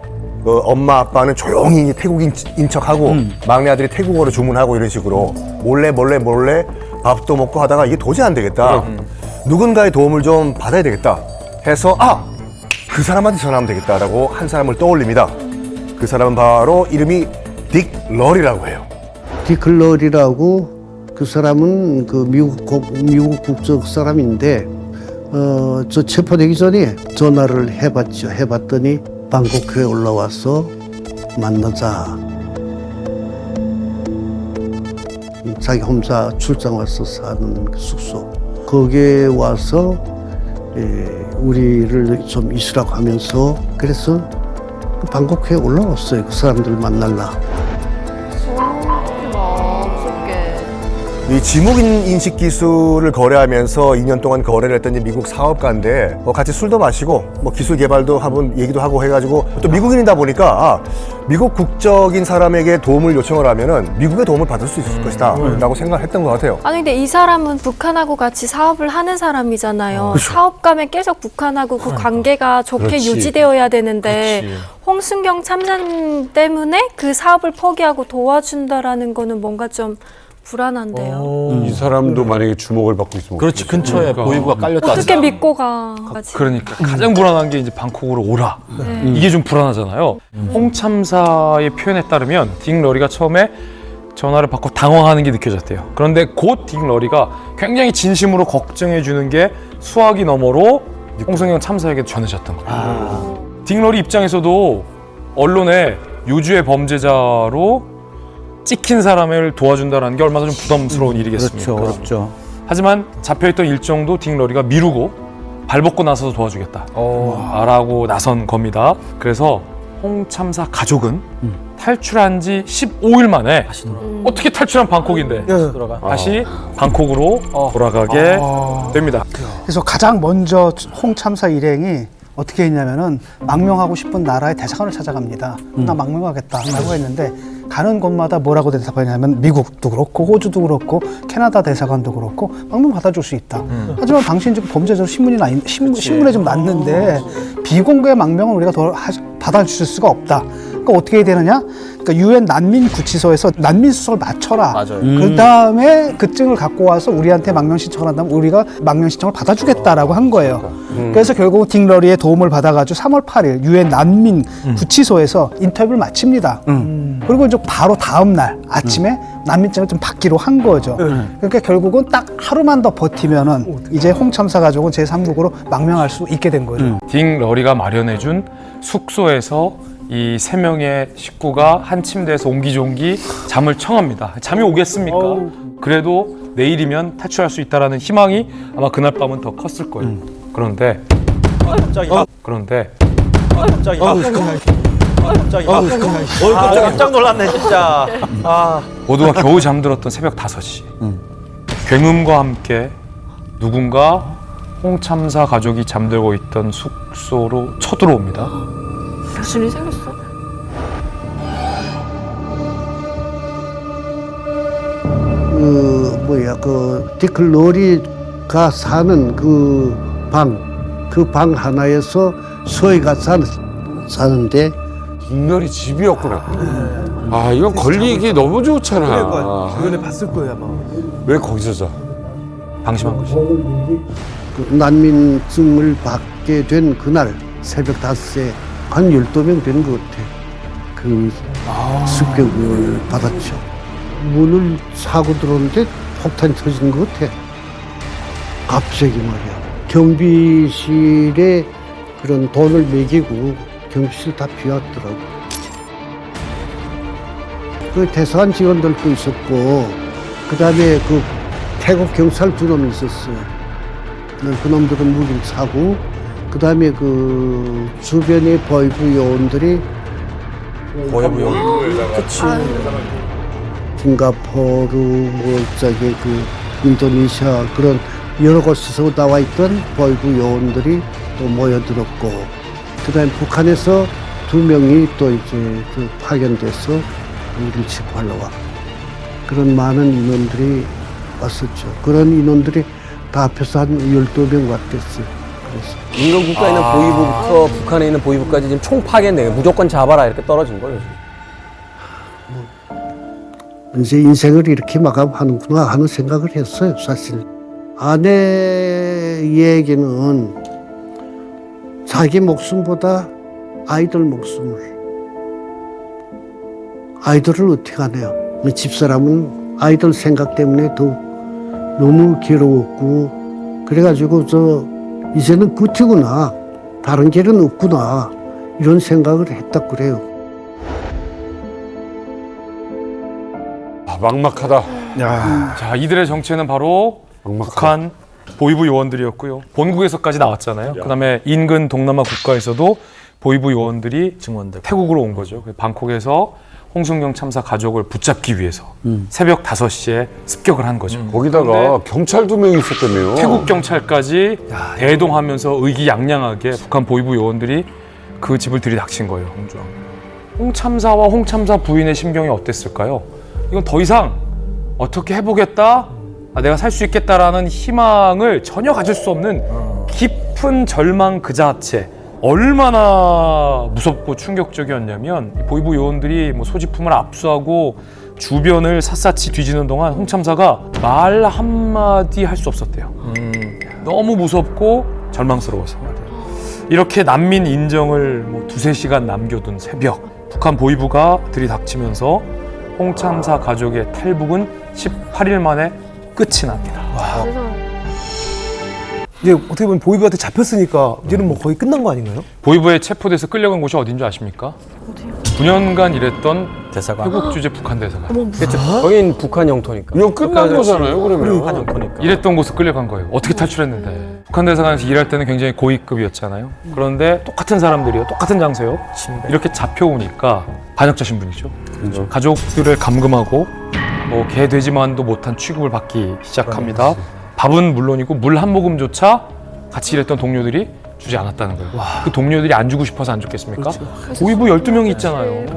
그 엄마 아빠는 조용히 태국인 척하고 막내 아들이 태국어로 주문하고 이런 식으로 몰래 밥도 먹고 하다가 이게 도저히 안 되겠다. 누군가의 도움을 좀 받아야 되겠다 해서 그 사람한테 전화하면 되겠다라고 한 사람을 떠올립니다. 그 사람은 바로 이름이 딕 러리라고 해요. 디클러리라고 그 사람은 그 미국 국적 사람인데 저 체포되기 전에 전화를 해봤죠. 해봤더니 방콕에 올라와서 만나자. 자기 혼자 출장 와서 사는 그 숙소. 거기에 와서 우리를 좀 있으라고 하면서 그래서 방콕에 올라왔어요. 그 사람들 만날라. 이 지목인 인식 기술을 거래하면서 2년 동안 거래를 했던 이제 미국 사업가인데 같이 술도 마시고 뭐 기술 개발도 한번 얘기도 하고 해가지고 또 미국인이다 보니까 미국 국적인 사람에게 도움을 요청을 하면은 미국의 도움을 받을 수 있을 것이다 라고 생각했던 것 같아요. 아니 근데 이 사람은 북한하고 같이 사업을 하는 사람이잖아요. 그렇죠. 사업가면 계속 북한하고 그 관계가 좋게 그렇지. 유지되어야 되는데 홍순경 참사님 때문에 그 사업을 포기하고 도와준다라는 거는 뭔가 좀 불안한데요. 이 사람도 만약에 주목을 받고 있으면 그렇지, 근처에 보이부가 깔렸다. 어떻게 믿고 가? 그러니까 가장 불안한 게 이제 방콕으로 오라. 이게 좀 불안하잖아요. 홍 참사의 표현에 따르면 딕 러리가 처음에 전화를 받고 당황하는 게 느껴졌대요. 그런데 곧 딕 러리가 굉장히 진심으로 걱정해 주는 게 수화기 너머로 홍순경 참사에게 전해졌던 거예요. 딕 러리 입장에서도 언론에 유주의 범죄자로 찍힌 사람을 도와준다는 게 얼마나 좀 부담스러운 일이겠습니까? 그렇죠. 하지만 잡혀있던 일정도 딕 러리가 미루고 발벗고 나서서 도와주겠다 라고 나선 겁니다. 그래서 홍 참사 가족은 탈출한 지 15일 만에 어떻게 탈출한 방콕인데 다시 방콕으로 돌아가게 됩니다. 그래서 가장 먼저 홍 참사 일행이 어떻게 했냐면은 망명하고 싶은 나라의 대사관을 찾아갑니다. 나 망명하겠다라고 했는데 가는 곳마다 뭐라고 대답하냐면 미국도 그렇고 호주도 그렇고 캐나다 대사관도 그렇고 망명 받아줄 수 있다. 하지만 당신 지금 범죄자로 신문에 좀 났는데 비공개 망명은 우리가 받아줄 수가 없다. 그러니까 어떻게 해야 되느냐? 그러니까 유엔 난민 구치소에서 난민 수석을 맞춰라. 그 다음에 그 증을 갖고 와서 우리한테 망명 신청을 한다면 우리가 망명 신청을 받아주겠다라고 한 거예요. 그래서 결국 딕 러리의 도움을 받아가지고 3월 8일 유엔 난민 구치소에서 인터뷰를 마칩니다. 그리고 이제 바로 다음 날 아침에 난민증을 좀 받기로 한 거죠. 그러니까 결국은 딱 하루만 더 버티면은 이제 홍 참사 가족은 제3국으로 망명할 수 있게 된 거죠. 딕 러리가 마련해준 숙소에서 이 3명의 식구가 한 침대에서 옹기종기 잠을 청합니다. 잠이 오겠습니까? 그래도 내일이면 탈출할 수 있다는 희망이 아마 그날 밤은 더 컸을 거예요. 그런데 깜짝 놀랐네 진짜. 모두가 겨우 잠들었던 새벽 5시 굉음과 함께 누군가 홍 참사 가족이 잠들고 있던 숙소로 쳐들어옵니다. 무슨 일 생겼어? 딕 러리가 사는 그 방 하나에서 소희가 사는데 딕 러리 집이었구나. 아, 이건 걸리기 너무 좋잖아. 주변에 봤을 거예요 아마. 왜 거기서 자? 방심한 거지. 그 난민증을 받게 된 그날 새벽 5시에 한 12명 되는 것 같아. 그 습격을 받았죠. 문을 사고 들어오는데 폭탄이 터진 것 같아. 갑자기 말이야. 경비실에 그런 돈을 매기고 경비실 다 비웠더라고. 그 대사관 직원들도 있었고, 그 다음에 그 태국 경찰 2놈이 있었어요. 그 놈들은 무기를 사고, 그 다음에 그 주변의 보이부 요원들이 그치. 싱가포르, 그 인도네시아 그런 여러 곳에서 나와 있던 보이부 요원들이 또 모여들었고, 그 다음에 북한에서 2명이 또 이제 그 파견돼서 우리를 체포하러 와. 그런 많은 인원들이 왔었죠. 그런 인원들이 다 합해서 한 12명 왔겠어요. 인도 국가에 있는 보이부부터 북한에 있는 보이부까지 지금 총 파견돼 무조건 잡아라 이렇게 떨어진 거예요. 이제 인생을 이렇게 마감하는구나 하는 생각을 했어요, 사실. 아내에게는 자기 목숨보다 아이들 목숨을. 아이들을 어떻게 하네요. 집사람은 아이들 생각 때문에 더 너무 괴로웠고 그래가지고 이제는 끝이구나, 다른 길은 없구나, 이런 생각을 했다 그래요. 막막하다. 자, 이들의 정체는 바로 북한 보위부 요원들이었고요. 본국에서까지 나왔잖아요. 그다음에 인근 동남아 국가에서도 보위부 요원들이 증원들 태국으로 온 거죠. 방콕에서 홍순경 참사 가족을 붙잡기 위해서 새벽 5시에 습격을 한 거죠. 거기다가 경찰 2명이 있었다며요. 태국 경찰까지 대동하면서 의기양양하게 북한 보위부 요원들이 그 집을 들이닥친 거예요. 홍 참사와 홍 참사 부인의 심경이 어땠을까요? 이건 더 이상 어떻게 해보겠다, 내가 살 수 있겠다라는 희망을 전혀 가질 수 없는 깊은 절망 그 자체. 얼마나 무섭고 충격적이었냐면 보위부 요원들이 소지품을 압수하고 주변을 샅샅이 뒤지는 동안 홍 참사가 말 한마디 할 수 없었대요. 너무 무섭고 절망스러워서. 이렇게 난민 인정을 2-3시간 남겨둔 새벽, 북한 보위부가 들이닥치면서 홍 참사 가족의 탈북은 18일 만에 끝이 납니다. 이제 어떻게 보면 보위부한테 잡혔으니까 이제는 뭐 거의 끝난 거 아닌가요? 보위부에 체포돼서 끌려간 곳이 어딘지 아십니까? 어디요? 9년간 일했던 대사관. 태국 주재 북한 대사관. 그렇죠. 거긴 북한 영토니까. 이거 끝난 거잖아요, 그러면. 북한 영토니까. 일했던 곳을 끌려간 거예요. 어떻게 탈출했는데. 북한 대사관에서 일할 때는 굉장히 고위급이었잖아요. 그런데 똑같은 사람들이요, 똑같은 장소요, 이렇게 잡혀오니까 반역자 신분이죠. 그렇죠. 가족들을 감금하고 개 돼지만도 못한 취급을 받기 시작합니다. 밥은 물론이고 물 한 모금조차 같이 일했던 동료들이 주지 않았다는 거예요. 그 동료들이 안 주고 싶어서 안 줬겠습니까? 보위부 12명이 있잖아요.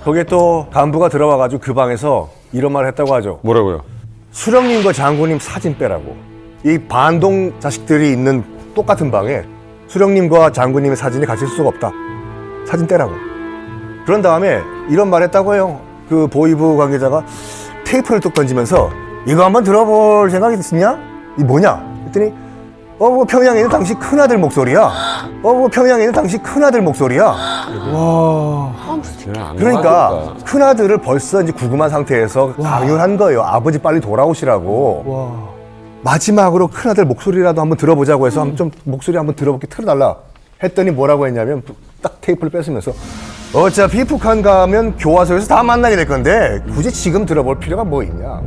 거기에 또 간부가 들어와가지고 그 방에서 이런 말을 했다고 하죠. 뭐라고요? 수령님과 장군님 사진 빼라고. 이 반동 자식들이 있는 똑같은 방에 수령님과 장군님의 사진이 같이 있을 수가 없다. 사진 떼라고. 그런 다음에 이런 말 했다고 해요. 그 보위부 관계자가 테이프를 뚝 던지면서 이거 한번 들어볼 생각이 있냐? 이 뭐냐? 했더니 평양에 있는 당시 큰아들 목소리야. 평양에 있는 당시 큰아들 목소리야. 와. 그러니까 큰아들을 벌써 이제 구금한 상태에서 강요한 거예요. 아버지 빨리 돌아오시라고. 와. 마지막으로 큰아들 목소리라도 한번 들어보자고 해서 좀 목소리 한번 들어볼게 틀어달라 했더니 뭐라고 했냐면 딱 테이프를 뺏으면서 어차피 북한 가면 교화소에서 다 만나게 될 건데 굳이 지금 들어볼 필요가 뭐 있냐.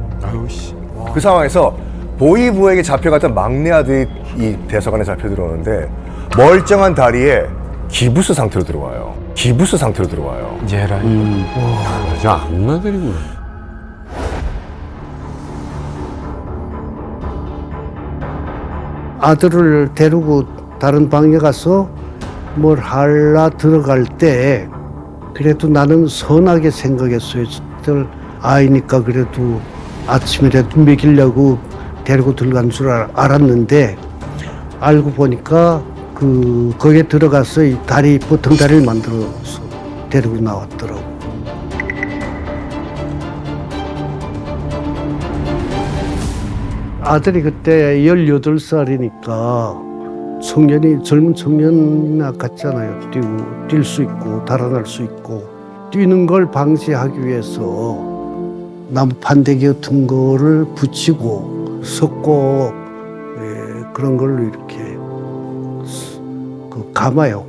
그 상황에서 보위부에게 잡혀갔던 막내 아들이 이 대사관에 잡혀 들어오는데 멀쩡한 다리에 기부스 상태로 들어와요. 기부스 상태로 들어와요. 예라. 맞아, 악마들이구나. 아들을 데리고 다른 방에 가서 뭘 하려 들어갈 때 그래도 나는 선하게 생각했어요. 아이니까 그래도 아침이라도 먹이려고 데리고 들어간 줄 알았는데 알고 보니까 거기에 들어가서 이 다리 보통다리를 만들어서 데리고 나왔더라고. 아들이 그때 18살이니까 젊은 청년이나 같잖아요. 뛸 수 있고 달아날 수 있고 뛰는 걸 방지하기 위해서 나무 판대기 같은 거를 붙이고 섞고 그런 걸로 이렇게 감아요.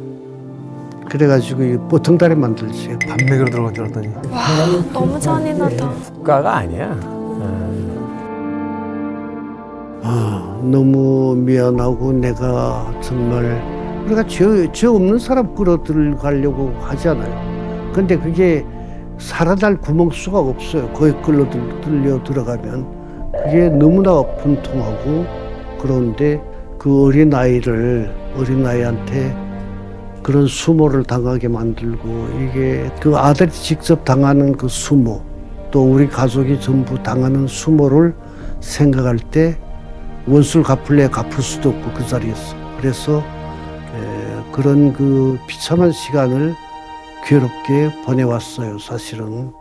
그래가지고 이 보통다리 만들지. 반맥으로 들어간 줄 알았더니. 와, 너무 잔인하다. 국가가 아니야. 너무 미안하고 내가 정말 우리가 죄 없는 사람 끌어들가려고 하잖아요. 근데 그게 살아날 구멍 수가 없어요. 거기 끌려 들어가면 그게 너무나 분통하고 그런데 그 어린아이한테 그런 수모를 당하게 만들고 이게 그 아들이 직접 당하는 그 수모 또 우리 가족이 전부 당하는 수모를 생각할 때 원수를 갚을 수도 없고 그 자리에서 그래서 그런 그 비참한 시간을 괴롭게 보내왔어요. 사실은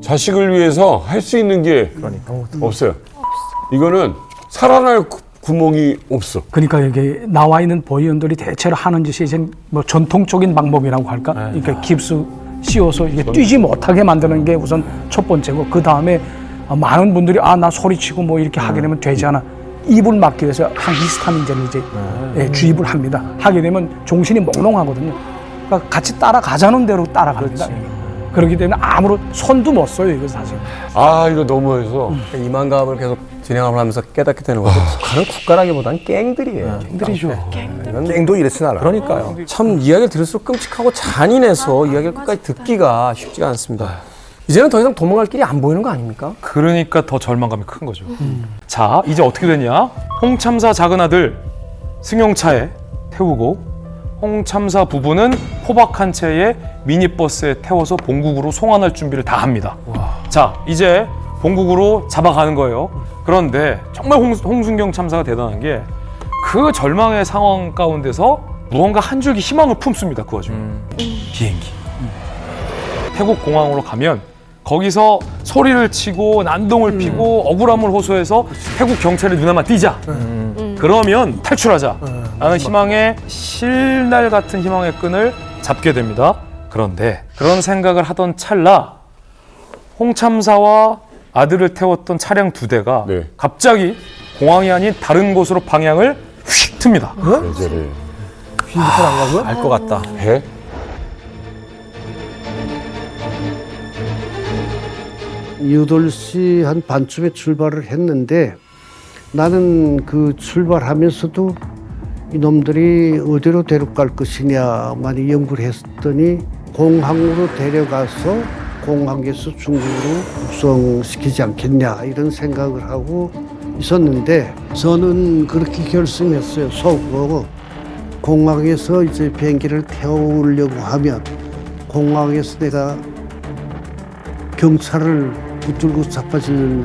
자식을 위해서 할 수 있는 게 없어요. 이거는 살아날 구멍이 없어. 그러니까 여기 나와 있는 보위원들이 대체로 하는 짓이 이제 뭐 전통적인 방법이라고 할까? 그러니까 깁스 씌워서 이게 뛰지 못하게 만드는 게 우선 첫 번째고, 그 다음에 많은 분들이 나 소리치고 뭐 이렇게 하게 되면 되지 않아. 입을 막기 위해서 항히스타민제를 이제 주입을 합니다. 하게 되면 정신이 몽롱하거든요. 그러니까 같이 따라가자는 대로 따라갑니다. 그렇기 때문에 아무런 손도 못 써요, 이거 사실. 이거 너무해서. 이만감을 계속 진행을 하면서 깨닫게 되는 거죠. 북한은 국가라기보다는 갱들이에요. 갱들이죠. 이건 갱도 이렇진 않아. 그러니까요. 참 이야기를 들을수록 끔찍하고 잔인해서 이야기를 끝까지 듣기가 쉽지가 않습니다. 이제는 더 이상 도망갈 길이 안 보이는 거 아닙니까? 그러니까 더 절망감이 큰 거죠. 자, 이제 어떻게 되냐? 홍참사 작은 아들 승용차에 태우고 홍참사 부부는 포박한 채의 미니버스에 태워서 본국으로 송환할 준비를 다 합니다. 자, 이제 본국으로 잡아가는 거예요. 그런데 정말 홍순경 참사가 대단한 게 그 절망의 상황 가운데서 무언가 한 줄기 희망을 품습니다. 그 와중에 비행기. 태국 공항으로 가면 거기서 소리를 치고 난동을 피고 억울함을 호소해서 태국 경찰의 눈에만 띄자. 그러면 탈출하자. 라는 희망의 실날 같은 희망의 끈을 잡게 됩니다. 그런데 그런 생각을 하던 찰나 홍참사와 아들을 태웠던 차량 2대가 갑자기 공항이 아닌 다른 곳으로 방향을 휙 틉니다. 비행기 타러 안 가고요? 알 것 같다. 배? 여덟 시 한 반쯤에 출발을 했는데 나는 그 출발하면서도 이놈들이 어디로 데려갈 것이냐 많이 연구를 했더니 공항으로 데려가서 공항에서 중국으로 북송시키지 않겠냐 이런 생각을 하고 있었는데 저는 그렇게 결심했어요. 속으로 공항에서 이제 비행기를 태우려고 하면 공항에서 내가 경찰을 붙들고 자빠질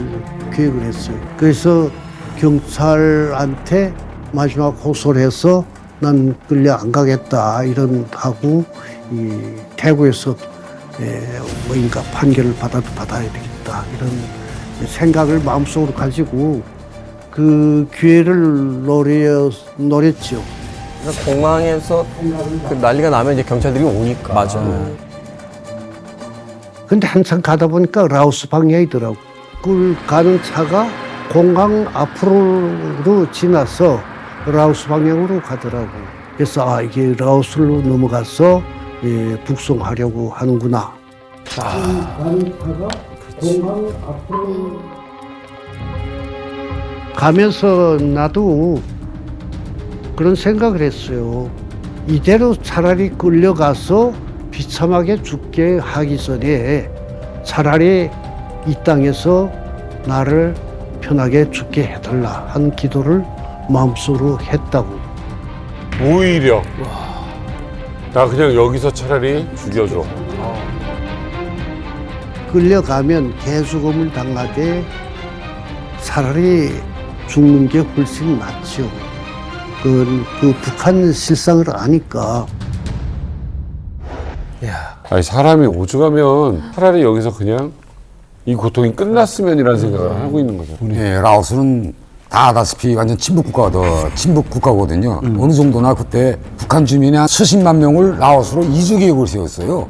계획을 했어요. 그래서 경찰한테 마지막 호소를 해서 난 끌려 안 가겠다 이런 하고 이 태국에서 뭐인가 판결을 받아야 되겠다 이런 생각을 마음속으로 가지고 그 기회를 노렸죠. 그러니까 공항에서 그 난리가 나면 이제 경찰들이 오니까. 맞아. 근데 한참 가다 보니까 라오스 방향이더라고. 그 가는 차가 공항 앞으로 지나서 라오스 방향으로 가더라고. 그래서 이게 라오스로 넘어가서 북송하려고 하는구나. 가는 차가 공항 앞으로 가면서 나도 그런 생각을 했어요. 이대로 차라리 끌려가서 비참하게 죽게 하기 전에 차라리 이 땅에서 나를 편하게 죽게 해달라 하는 기도를 마음속으로 했다고. 오히려 나 그냥 여기서 차라리 죽여줘. 끌려가면 개수검을 당하되 차라리 죽는 게 훨씬 낫죠. 그 북한 실상을 아니까. 아니 사람이 오죽하면 차라리 여기서 그냥 이 고통이 끝났으면이라는 생각을 하고 있는 거죠. 예, 라오스는 다 아다시피 완전 침묵 국가거든요. 어느 정도나 그때 북한 주민이 한 수십만 명을 라오스로 이주 계획을 세웠어요.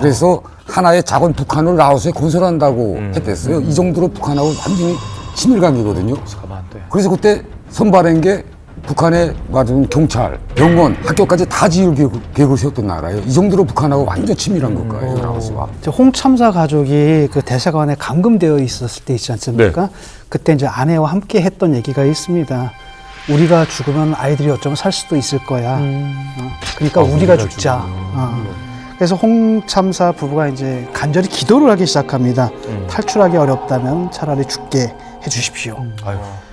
그래서 하나의 작은 북한을 라오스에 건설한다고 했댔어요. 이 정도로 북한하고 완전히 친밀 관계거든요. 그래서 그때 선발한 게 북한의 맞은 경찰, 병원, 학교까지 다 지을 계획을 세웠던 나라예요. 이 정도로 북한하고 완전 친밀한 국가예요, 라오스가. 홍참사 가족이 그 대사관에 감금되어 있었을 때 있지 않습니까? 그때 이제 아내와 함께 했던 얘기가 있습니다. 우리가 죽으면 아이들이 어쩌면 살 수도 있을 거야. 그러니까 우리가 죽자. 그래서 홍참사 부부가 이제 간절히 기도를 하기 시작합니다. 탈출하기 어렵다면 차라리 죽게 해주십시오.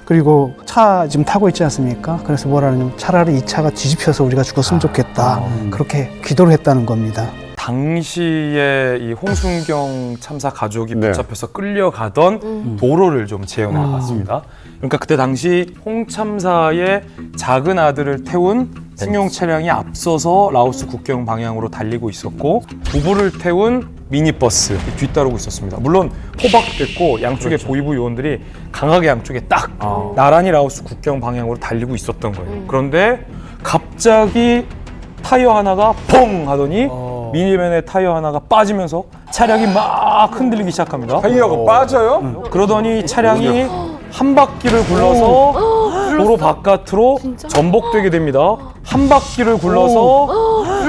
그리고 차 지금 타고 있지 않습니까? 그래서 뭐라냐면 차라리 이 차가 뒤집혀서 우리가 죽었으면 좋겠다. 그렇게 기도를 했다는 겁니다. 당시에 이 홍순경 참사 가족이 붙잡혀서 끌려가던 도로를 좀 재현해 봤습니다. 그러니까 그때 당시 홍참사의 작은 아들을 태운 승용 차량이 앞서서 라오스 국경 방향으로 달리고 있었고 부부를 태운 미니버스 뒤따르고 있었습니다. 물론 포박됐고 양쪽에 보이부 요원들이 강하게 양쪽에 딱 나란히 라오스 국경 방향으로 달리고 있었던 거예요. 그런데 갑자기 타이어 하나가 펑 하더니 미니밴의 타이어 하나가 빠지면서 차량이 막 흔들리기 시작합니다. 타이어가 빠져요? 그러더니 차량이 한 바퀴를 굴러서 도로 바깥으로 전복되게 됩니다. 한 바퀴를 굴러서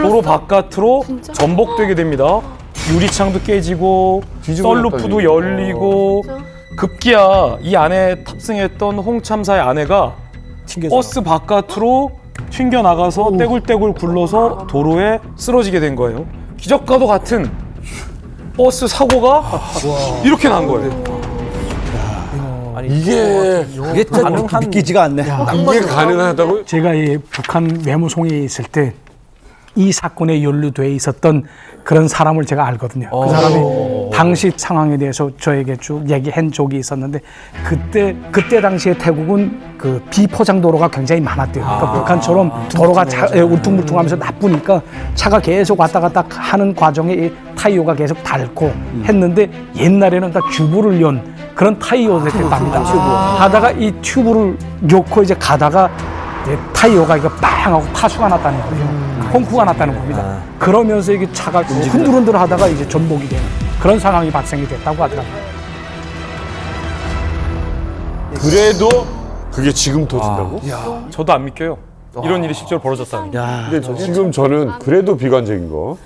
도로 바깥으로 전복되게 됩니다. 유리창도 깨지고 썬루프도 열리고 급기야 이 안에 탑승했던 홍 참사의 아내가 버스 바깥으로 튕겨나가서 떼굴떼굴 굴러서 도로에 쓰러지게 된 거예요. 기적과도 같은 버스 사고가 이렇게 난 거예요. 이게 그게 참 믿기지가 않네. 이게 가능하다고요? 제가 이 북한 외무송에 있을 때 이 사건에 연루돼 있었던 그런 사람을 제가 알거든요. 그 사람이 당시 상황에 대해서 저에게 쭉 얘기한 적이 있었는데 그때 당시에 태국은 그 비포장 도로가 굉장히 많았대요. 그러니까 북한처럼 도로가 울퉁불퉁하면서 나쁘니까 차가 계속 왔다 갔다 하는 과정에 이 타이어가 계속 닳고 했는데 옛날에는 다 튜브를 연 그런 타이어였답니다. 하다가 이 튜브를 놓고 이제 가다가 타이어가 이거 빵 하고 파수가 났다는 거예요. 펑크가 났다는 겁니다. 그러면서 이게 차가 흔들흔들 하다가 이제 전복이 되는 그런 상황이 발생이 됐다고 하더라고요. 그래도 그게 지금 터진다고? 저도 안 믿겨요. 이런 일이 실제로 벌어졌다는 게. 근데 지금 저는 그래도 비관적인 거.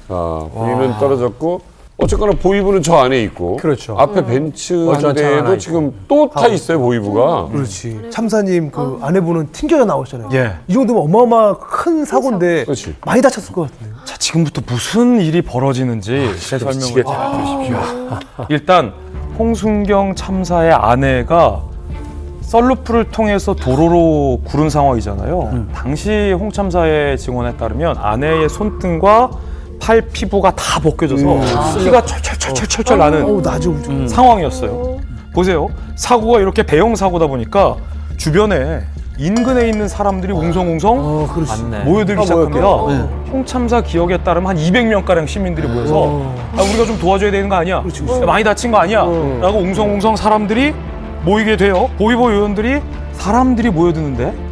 보이는 떨어졌고 어쨌거나 보이부는 저 안에 있고 그렇죠. 앞에 벤츠 한 대도 지금 또 타 있어요 보이부가. 그렇지. 참사님 그 아내분은 튕겨져 나오셨잖아요. 예. 이 정도면 어마어마한 큰 사고인데 그렇지. 많이 다쳤을 것 같은데요. 자, 지금부터 무슨 일이 벌어지는지 설명을 드리십시오. 일단 홍순경 참사의 아내가 썰루프를 통해서 도로로 구른 상황이잖아요. 당시 홍 참사의 증언에 따르면 아내의 손등과 팔 피부가 다 벗겨져서 피가 철철철철철 나는 상황이었어요. 보세요. 사고가 이렇게 배형 사고다 보니까 주변에 인근에 있는 사람들이 웅성웅성 모여들기 시작합니다. 홍 참사 기억에 따르면 한 200명가량 시민들이 모여서 우리가 좀 도와줘야 되는 거 아니야? 야, 많이 다친 거 아니야? 라고 웅성웅성 사람들이 모이게 돼요. 보이보 요원들이 사람들이 모여드는데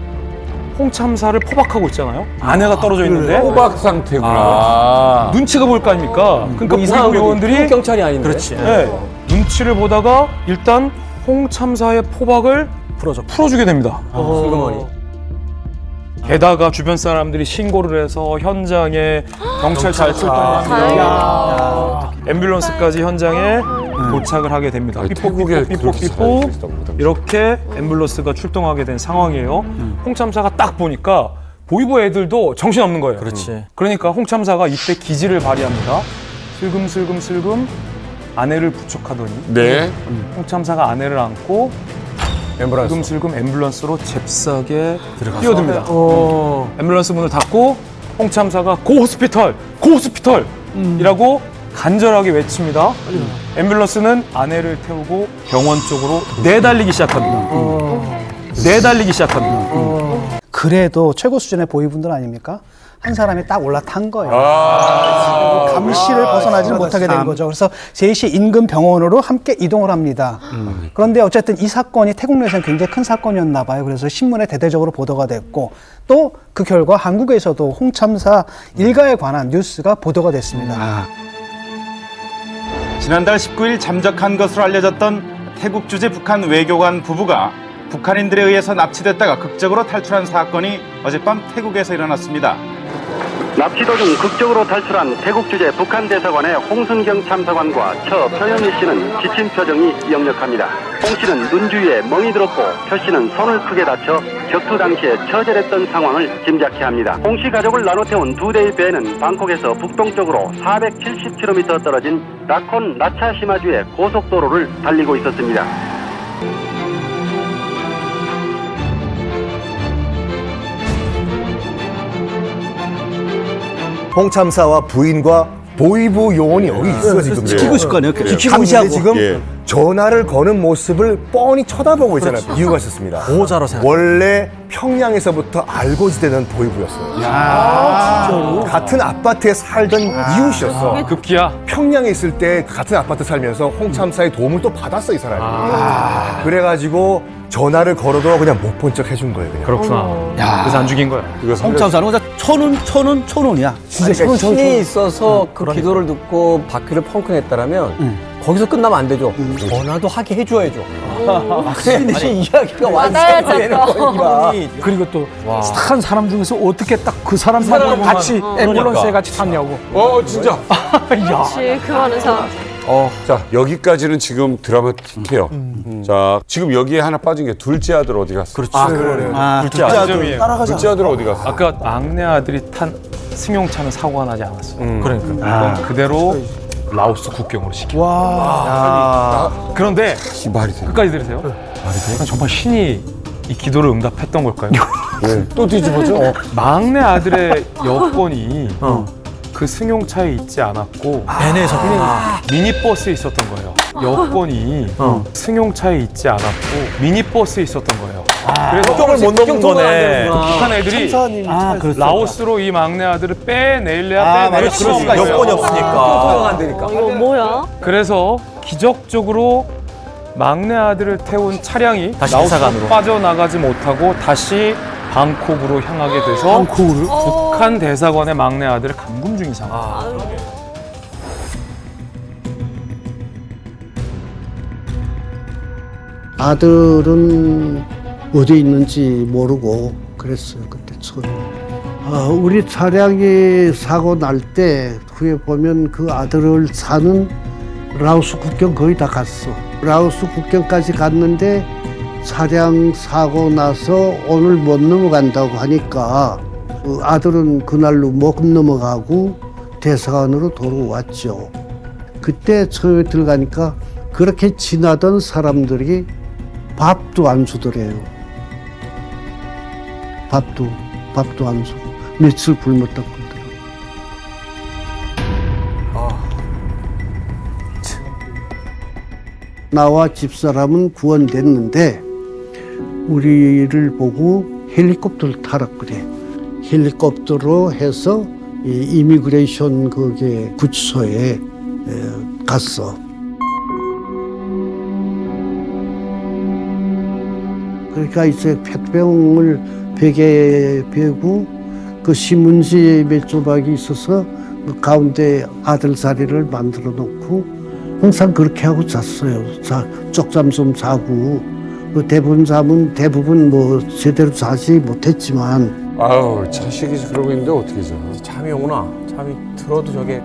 홍 참사를 포박하고 있잖아요. 아내가 떨어져 있는데 호박 상태구나. 눈치가 보일 거 아닙니까? 그러니까 보이보 요원들이 경찰이 아닌데. 그렇지. 네. 눈치를 보다가 일단 홍 참사의 포박을 풀어주게 됩니다. 슬그머니. 게다가 주변 사람들이 신고를 해서 현장에 경찰차에 출동합니다. 앰뷸런스까지 현장에 도착을 하게 됩니다. 삐뽀삐뽀 이렇게 앰뷸런스가 출동하게 된 상황이에요. 홍 참사가 딱 보니까 보이보 애들도 정신없는 거예요. 그렇지. 그러니까 홍 참사가 이때 기지를 발휘합니다. 슬금슬금 아내를 부축하더니 네. 홍 참사가 아내를 안고 슬금슬금 앰뷸런스로 잽싸게 뛰어듭니다. 앰뷸런스 문을 닫고 홍 참사가 고 호스피털 이라고 간절하게 외칩니다. 앰뷸런스는 아내를 태우고 병원 쪽으로 내달리기 시작합니다. 그래도 최고 수준의 보이분들 아닙니까? 한 사람이 딱 올라탄 거예요. 감시를 벗어나지는 못하게 된 거죠. 그래서 제시 인근 병원으로 함께 이동을 합니다. 그런데 어쨌든 이 사건이 태국 내에서는 굉장히 큰 사건이었나 봐요. 그래서 신문에 대대적으로 보도가 됐고 또 그 결과 한국에서도 홍 참사 일가에 관한 뉴스가 보도가 됐습니다. 지난달 19일 잠적한 것으로 알려졌던 태국 주재 북한 외교관 부부가 북한인들에 의해서 납치됐다가 극적으로 탈출한 사건이 어젯밤 태국에서 일어났습니다. 납치 도중 극적으로 탈출한 태국 주재 북한 대사관의 홍순경 참사관과 처 표영희 씨는 지친 표정이 역력합니다. 홍 씨는 눈 주위에 멍이 들었고 표 씨는 손을 크게 다쳐 격투 당시에 처절했던 상황을 짐작케 합니다. 홍 씨 가족을 나눠 태운 두 대의 배는 방콕에서 북동쪽으로 470km 떨어진 나콘 나차시마주의 고속도로를 달리고 있었습니다. 홍 참사와 부인과 보이부 요원이 여기 있어 지금. 지키고 있을 거 아니에요. 지키고 감시하고. 있는데 지금 예. 전화를 거는 모습을 뻔히 쳐다보고 있잖아요. 이유가 있었습니다. 보호자로 생각. 원래 평양에서부터 알고 지내던 보이부였어요. 진짜로? 같은 아파트에 살던 이웃이었어. 급기야. 평양에 있을 때 같은 아파트 살면서 홍참사의 도움을 또 받았어, 이 사람이. 그래가지고 전화를 걸어도 그냥 못 본 척 해준 거예요. 그냥. 그렇구나. 그래서 안 죽인 거야. 홍참사는 그냥 천운이야. 진짜 신이 있어서 그 기도를 듣고 바퀴를 펑크 냈다라면 거기서 끝나면 안 되죠. 전화도 하게 해줘야죠. 그래야지 이야기가 완성이 되는 거니까. 그리고 또 한 사람 중에서 어떻게 딱 그 사람만 같이 앰뷸런스에 같이 탔냐고. 진짜. 야. 역시 그 많은 사람. 자, 여기까지는 지금 드라마틱해요. 자, 지금 여기에 하나 빠진 게 둘째 아들 어디 갔어? 그렇지. 둘째 아들. 둘째 아들 어디 갔어? 아까 막내 아들이 탄 승용차는 사고가 나지 않았어요. 그러니까. 그대로 라오스 국경으로 시켜. 와. 그런데 이 말이 돼. 끝까지 들으세요. 정말 신이 이 기도를 응답했던 걸까요? 네. 또 뒤집어져? 막내 아들의 여권이 그 승용차에 있지 않았고 N에서 미니버스에 있었던 거예요. 여권이 승용차에 있지 않았고 미니버스에 있었던 거예요. 그래서 국경을 못 넘은 거네. 북한 애들이 라오스로 이 막내 아들을 빼내려야 빼낼 수가 없어요. 여권이 없으니까. 안 되니까. 이거 뭐야? 그래서 기적적으로 막내 아들을 태운 차량이 다시 라오스로 대사관으로. 빠져나가지 못하고 다시 방콕으로 향하게 돼서 북한 대사관의 막내 아들을 감금 중인 상황. 아들은 어디 있는지 모르고 그랬어요. 그때 처음에. 우리 차량이 사고 날 때 후에 보면 그 아들을 사는 라오스 국경 거의 다 갔어. 라오스 국경까지 갔는데 차량 사고 나서 오늘 못 넘어간다고 하니까 그 아들은 그날로 못 넘어가고 대사관으로 돌아왔죠. 그때 처음에 들어가니까 그렇게 지나던 사람들이 밥도 안 주더래요. 밥도 안 주고 며칠 굶었다고 그러더라고요. 나와 집사람은 구원됐는데 우리를 보고 헬리콥터를 타라 그래. 헬리콥터로 해서 이 이미그레이션 그게 구치소에 갔어. 그러니까 이제 페트병을 벽에 베고 그 신문지 몇 조각이 있어서 그 가운데 아들 자리를 만들어 놓고 항상 그렇게 하고 잤어요. 쪽잠 좀 자고 그 대부분 뭐 제대로 자지 못했지만 아우, 자식이 그러고 있는데 어떻게 자? 잠이 오나? 잠이 들어도 저게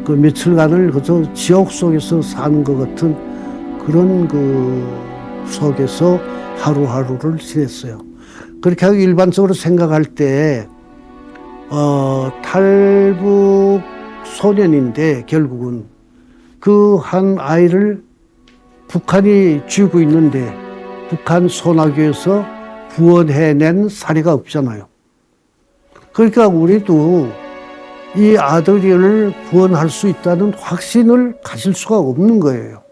그 며칠간을 그저 지옥 속에서 사는 것 같은 그런 그 속에서 하루하루를 지냈어요. 그렇게 하고 일반적으로 생각할 때 탈북 소년인데 결국은 그 한 아이를 북한이 쥐고 있는데 북한 소나기에서 구원해낸 사례가 없잖아요. 그러니까 우리도 이 아들을 구원할 수 있다는 확신을 가질 수가 없는 거예요.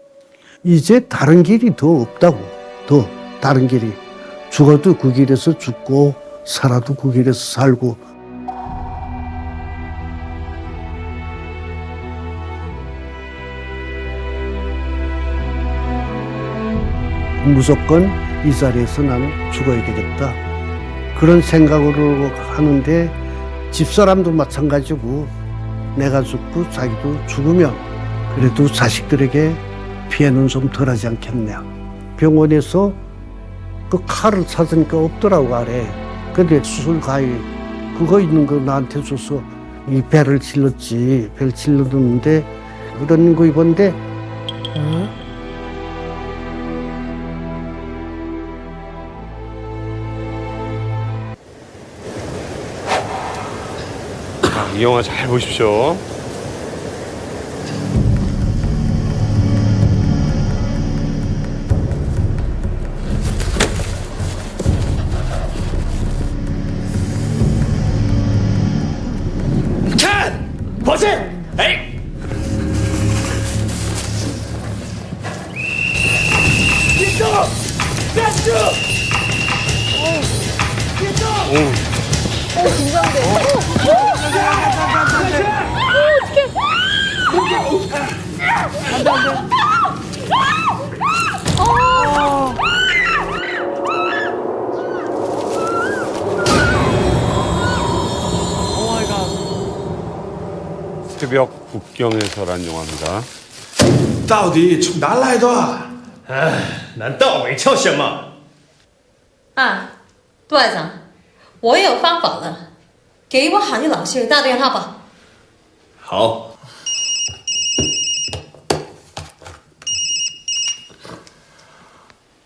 이제 다른 길이 더 없다고. 더 다른 길이. 죽어도 그 길에서 죽고 살아도 그 길에서 살고. 무조건 이 자리에서 나는 죽어야 되겠다. 그런 생각으로 하는데 집사람도 마찬가지고 내가 죽고 자기도 죽으면 그래도 자식들에게 피해는 좀 덜하지 않겠냐. 병원에서 그 칼을 찾으니까 없더라고 아래. 근데 수술 가위 그거 있는 거 나한테 줘서 이 배를 찔렀지. 배를 찔렀는데 그런 거 입었는데 이 영화 잘 보십시오. 북한! 새벽 국경에서란 영화입니다. 到底从哪来的？哎，难道没叫什么？啊，杜爱长，我有方法了，给我韩语老师打电话吧。好。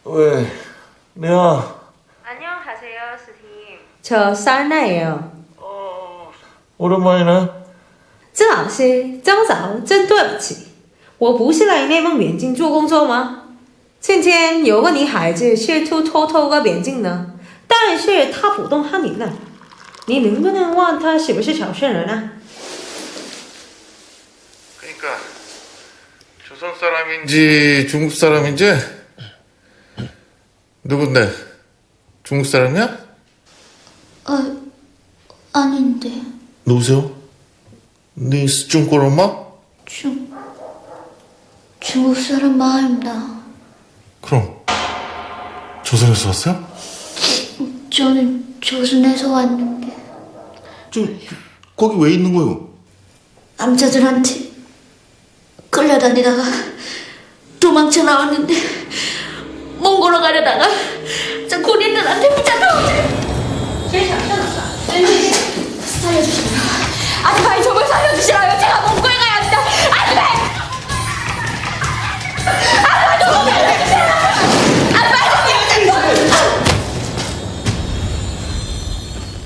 喂，你好。 안녕하세요, 스님. 저 쌀나예요. 오랜만이네. 郑老师，这么早，真对不起，我不是来内蒙边境做工作吗？今天有个女孩子试图偷个边境呢，但是她不懂汉语呢，你能不能问她是不是朝鲜人啊？ 그러니까 조선 사람인지 중국 사람인지 누군데? 중국 사람이야? 아닌데. 누구세요? 네 중국 엄마? 중국 사람 마입니다. 그럼 조선에서 왔어요? 저는 조선에서 왔는데 거기 왜 있는 거요? 남자들한테 끌려다니다가 도망쳐 나왔는데 몽골로 가려다가 저 군인들한테 붙잡혀오지. 살려주시라. 아줌마이 저걸 살려주시라요. 제가 몽골에 가야 합니다. 아줌마이! 아줌마이 저걸 살려주시라. 아줌마이 저걸 살려주시라.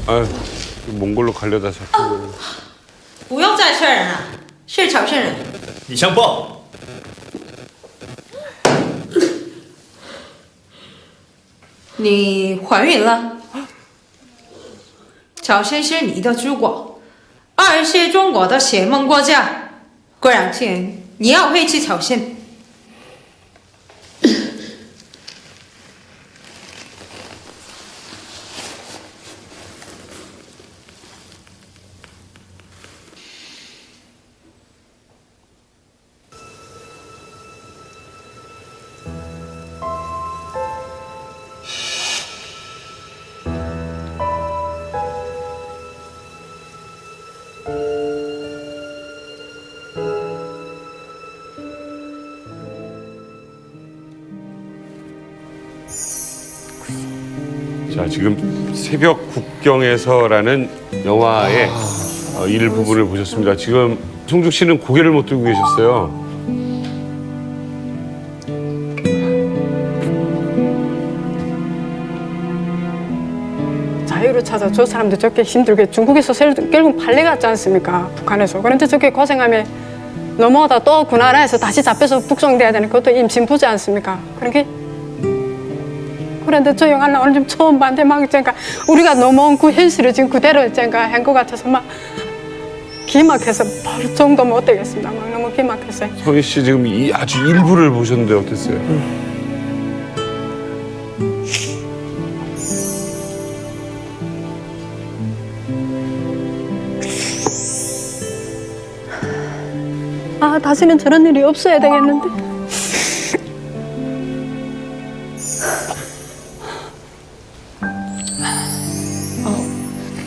아, 몽골로 가려다 잡히고. 不用再确认了，是朝鲜人。你先报。你怀孕了？朝鲜是你的祖国，二是中国的邪门国家。过两天你要回去朝鲜。 자, 지금 새벽 국경에서라는 영화의 일부분을 보셨습니다. 지금 송중 씨는 고개를 못 들고 계셨어요. 자유를 찾아 저 사람들 저렇게 힘들게 중국에서 결국 발레갔지 않습니까? 북한에서. 그런데 저렇게 고생하며 넘어가다 또 그 나라에서 다시 잡혀서 북송돼야 되는 그것도 임신부지 않습니까? 그렇게 그런데 저 영화 나오는 좀 처음 봤는데 막 그러니까 우리가 넘어온 그 현실을 지금 그대로 한 것 같아서 막 기막혀서 바로 정도 못 되겠습니다. 막 너무 기막혔어요. 성희 씨 지금 이 아주 일부를 보셨는데 어땠어요? 아 다시는 저런 일이 없어야 되겠는데.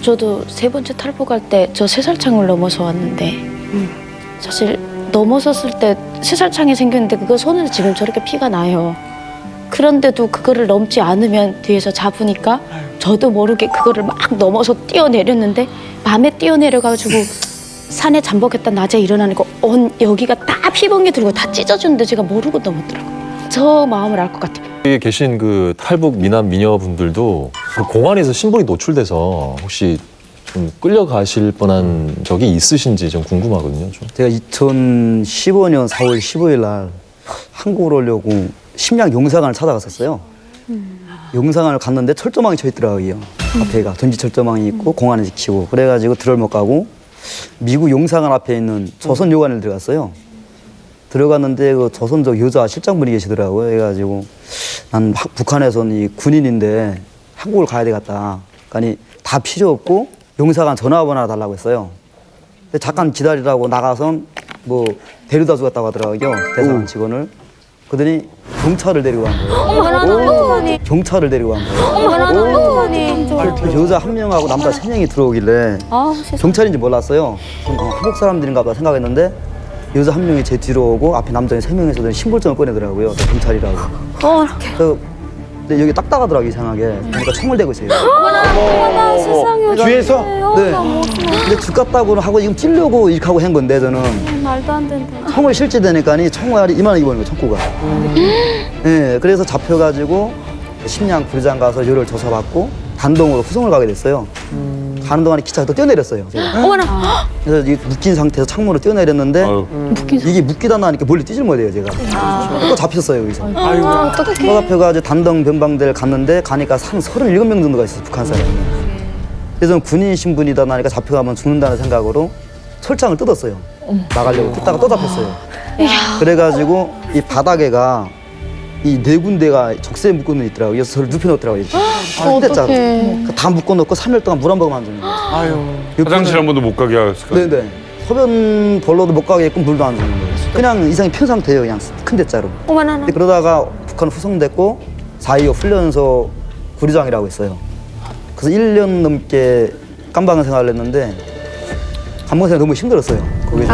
저도 세 번째 탈북할 때 저 쇠살창을 넘어서 왔는데 사실 넘어섰을 때 쇠살창이 생겼는데 그거 손에서 지금 저렇게 피가 나요. 그런데도 그거를 넘지 않으면 뒤에서 잡으니까 저도 모르게 그거를 막 넘어서 뛰어내렸는데 밤에 뛰어내려가지고 산에 잠복했다 낮에 일어나니까 온 여기가 다 피멍이 들고 다 찢어졌는데 제가 모르고 넘었더라고요. 저 마음을 알 것 같아요. 여기 계신 그 탈북 미남 미녀분들도 그 공안에서 신분이 노출돼서 혹시 좀 끌려가실 뻔한 적이 있으신지 좀 궁금하거든요. 좀. 제가 2015년 4월 15일 날 한국으로 오려고 심양 용사관을 찾아갔었어요. 용사관을 갔는데 철조망이 쳐 있더라고요. 앞에가 전지 철조망이 있고 공안을 지키고 그래가지고 들을 못 가고 미국 용사관 앞에 있는 조선 요관을 들어갔어요. 들어갔는데 그 조선족 여자 실장분이 계시더라고요. 그래가지고 난 북한에선 이 군인인데 한국을 가야 되겠다. 그러니까 다 필요 없고 용사관 전화번호 달라고 했어요. 근데 잠깐 기다리라고 나가선 뭐 데려다 주겠다고 하더라고요. 대사관 직원을. 그러더니 경찰을 데리고 간 거예요. 어머나, 경찰을 데리고 간 거예요. 어머나, 여자 한 명하고 남자 세 명이 들어오길래 경찰인지 몰랐어요. 한국 사람들인가 보다 생각했는데 여자 한 명이 제 뒤로 오고 앞에 남자 세 명에서 신분증을 꺼내더라고요. 경찰이라고. 근데 여기 딱딱하더라고요, 이상하게. 그러니까 총을 대고 있어요. 어머나, 세상에. 뒤에서? 네. 근데 죽겠다고 하고 지금 찌려고 이렇게 하고 한 건데 저는 말도 안 된다. 총을 실제되니까 총알이 이만하게 보는 거예요, 총구가. 네, 그래서 잡혀가지고 심양 부리장 가서 열을 조사받고 단동으로 후송을 가게 됐어요. 가는 동안에 기차가 또 뛰어내렸어요. 제가. 어머나. 그래서 이 묶인 상태에서 창문으로 뛰어내렸는데 이게 묶이다 나니까 멀리 뛰질 못해요, 제가. 또 잡혔어요, 여기서. 어떡해. 또 잡혀가지고 단동 변방대를 갔는데 가니까 한 37명 정도가 있어요, 북한 사람이. 그래서 군인 신분이다 나니까 잡혀가면 죽는다는 생각으로 철창을 뜯었어요. 나가려고 뜯다가 또 잡혔어요. 그래가지고 이 바닥에가 이 네 군데가 적세에 묶어놓은 있더라고요. 그래서 저를 눕혀놓더라고요. 한 대짜로. 다 묶어놓고 3일 동안 물 한 번 안 주는 거예요. 화장실 한 번도 못 가게 했을까요? 네네. 소변 벌러도 못 가게 했고 물도 안 주는 거예요. 그냥 이상이 편 상태예요. 그냥 큰 대짜로. 어머나. 근데 그러다가 북한 후송됐고 4.25 훈련소 구리장이라고 있어요. 그래서 1년 넘게 깜방 생활을 했는데 감방 생활 너무 힘들었어요. 거기서.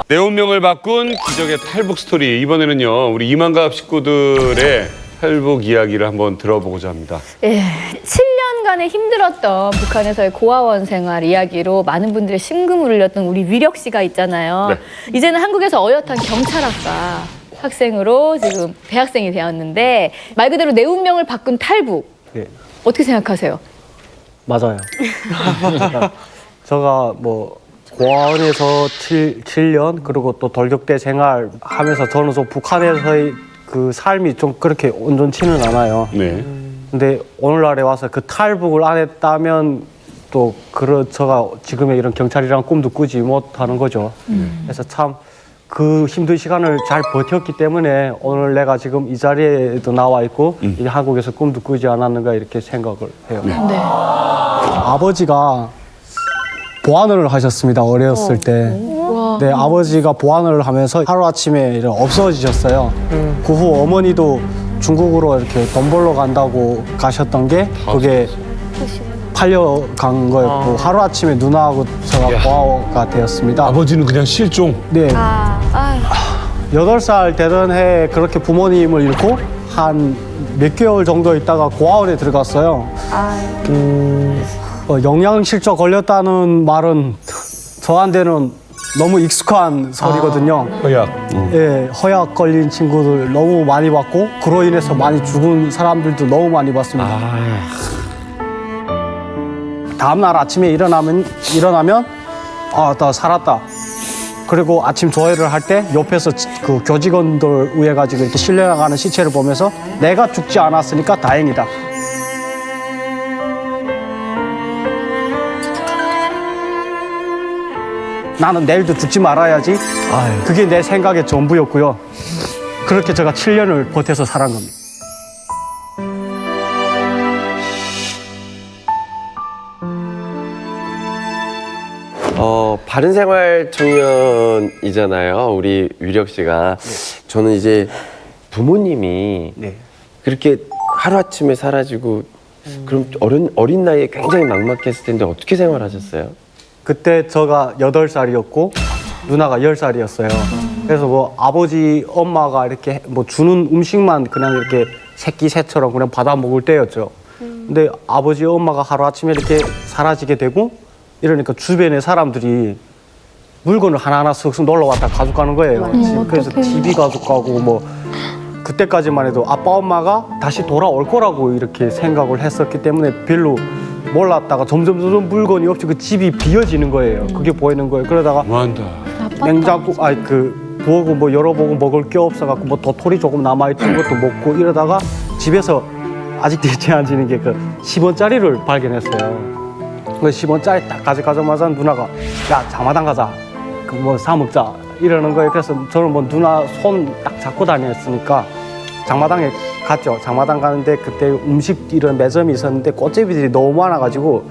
내 운명을 바꾼 기적의 탈북 스토리. 이번에는요, 우리 이만갑 식구들의 탈북 이야기를 한번 들어보고자 합니다. 예, 7년간의 힘들었던 북한에서의 고아원 생활 이야기로 많은 분들의 심금을 울렸던 우리 위력 씨가 있잖아요. 네. 이제는 한국에서 어엿한 경찰학과 학생으로 지금 대학생이 되었는데 말 그대로 내 운명을 바꾼 탈북. 어떻게 생각하세요? 맞아요. 제가 뭐 고아원에서 7년 그리고 또 돌격대 생활 하면서 저는 좀 북한에서의 그 삶이 좀 그렇게 온전치는 않아요. 네. 근데 오늘날에 와서 그 탈북을 안 했다면 또 제가 지금의 이런 경찰이란 꿈도 꾸지 못하는 거죠. 그래서 참 그 힘든 시간을 잘 버텼기 때문에 오늘 내가 지금 이 자리에도 나와 있고 이 한국에서 꿈도 꾸지 않았는가 이렇게 생각을 해요. 네. 아버지가 보안을 하셨습니다. 어렸을 때. 네, 아버지가 보안을 하면서 하루아침에 없어지셨어요. 그 후 어머니도 중국으로 이렇게 돈 벌러 간다고 가셨던 게 그게 팔려간 거였고 하루아침에 누나하고 제가 보아가 되었습니다. 아버지는 그냥 실종? 네. 8살 되던 해에 그렇게 부모님을 잃고 한 몇 개월 정도 있다가 고아원에 들어갔어요. 영양실조 걸렸다는 말은 저한테는 너무 익숙한 소리거든요. 허약. 예, 허약 걸린 친구들 너무 많이 봤고 그로 인해서 많이 죽은 사람들도 너무 많이 봤습니다. 다음날 아침에 일어나면 나 살았다. 그리고 아침 조회를 할 때 옆에서 그 교직원들 위에 가지고 이렇게 실려나가는 시체를 보면서 내가 죽지 않았으니까 다행이다. 나는 내일도 죽지 말아야지. 그게 내 생각의 전부였고요. 그렇게 제가 7년을 버텨서 살아간 겁니다. 바른생활 청년이잖아요. 우리 위력 씨가. 저는 이제 부모님이 그렇게 하루아침에 사라지고 그럼 어린 나이에 굉장히 막막했을 텐데 어떻게 생활하셨어요? 그때 제가 8살이었고 누나가 10살이었어요. 그래서 뭐 아버지, 엄마가 이렇게 뭐 주는 음식만 그냥 이렇게 새끼 새처럼 그냥 받아 먹을 때였죠. 근데 아버지, 엄마가 하루아침에 이렇게 사라지게 되고 이러니까 주변의 사람들이 물건을 하나하나 쓱쓱 놀러 왔다 가져가는 거예요. 그래서 TV 가져가고 뭐 그때까지만 해도 아빠, 엄마가 다시 돌아올 거라고 이렇게 생각을 했었기 때문에 별로 몰랐다가 점점 물건이 없이 그 집이 비어지는 거예요. 그게 보이는 거예요. 그러다가 냉장고 부엌을 뭐 열어보고 먹을 게 없어갖고 뭐 도토리 조금 남아있던 것도 먹고 이러다가 집에서 아직도 잊지 않지는 게 그 10원짜리를 발견했어요. 그 10원짜리 딱 가져가자마자 누나가 야 장마당 가자 그 뭐 사 먹자 이러는 거예요. 그래서 저는 뭐 누나 손 딱 잡고 다녔으니까 장마당에 갔죠. 장마당 가는데 그때 음식 이런 매점이 있었는데 꽃제비들이 너무 많아가지고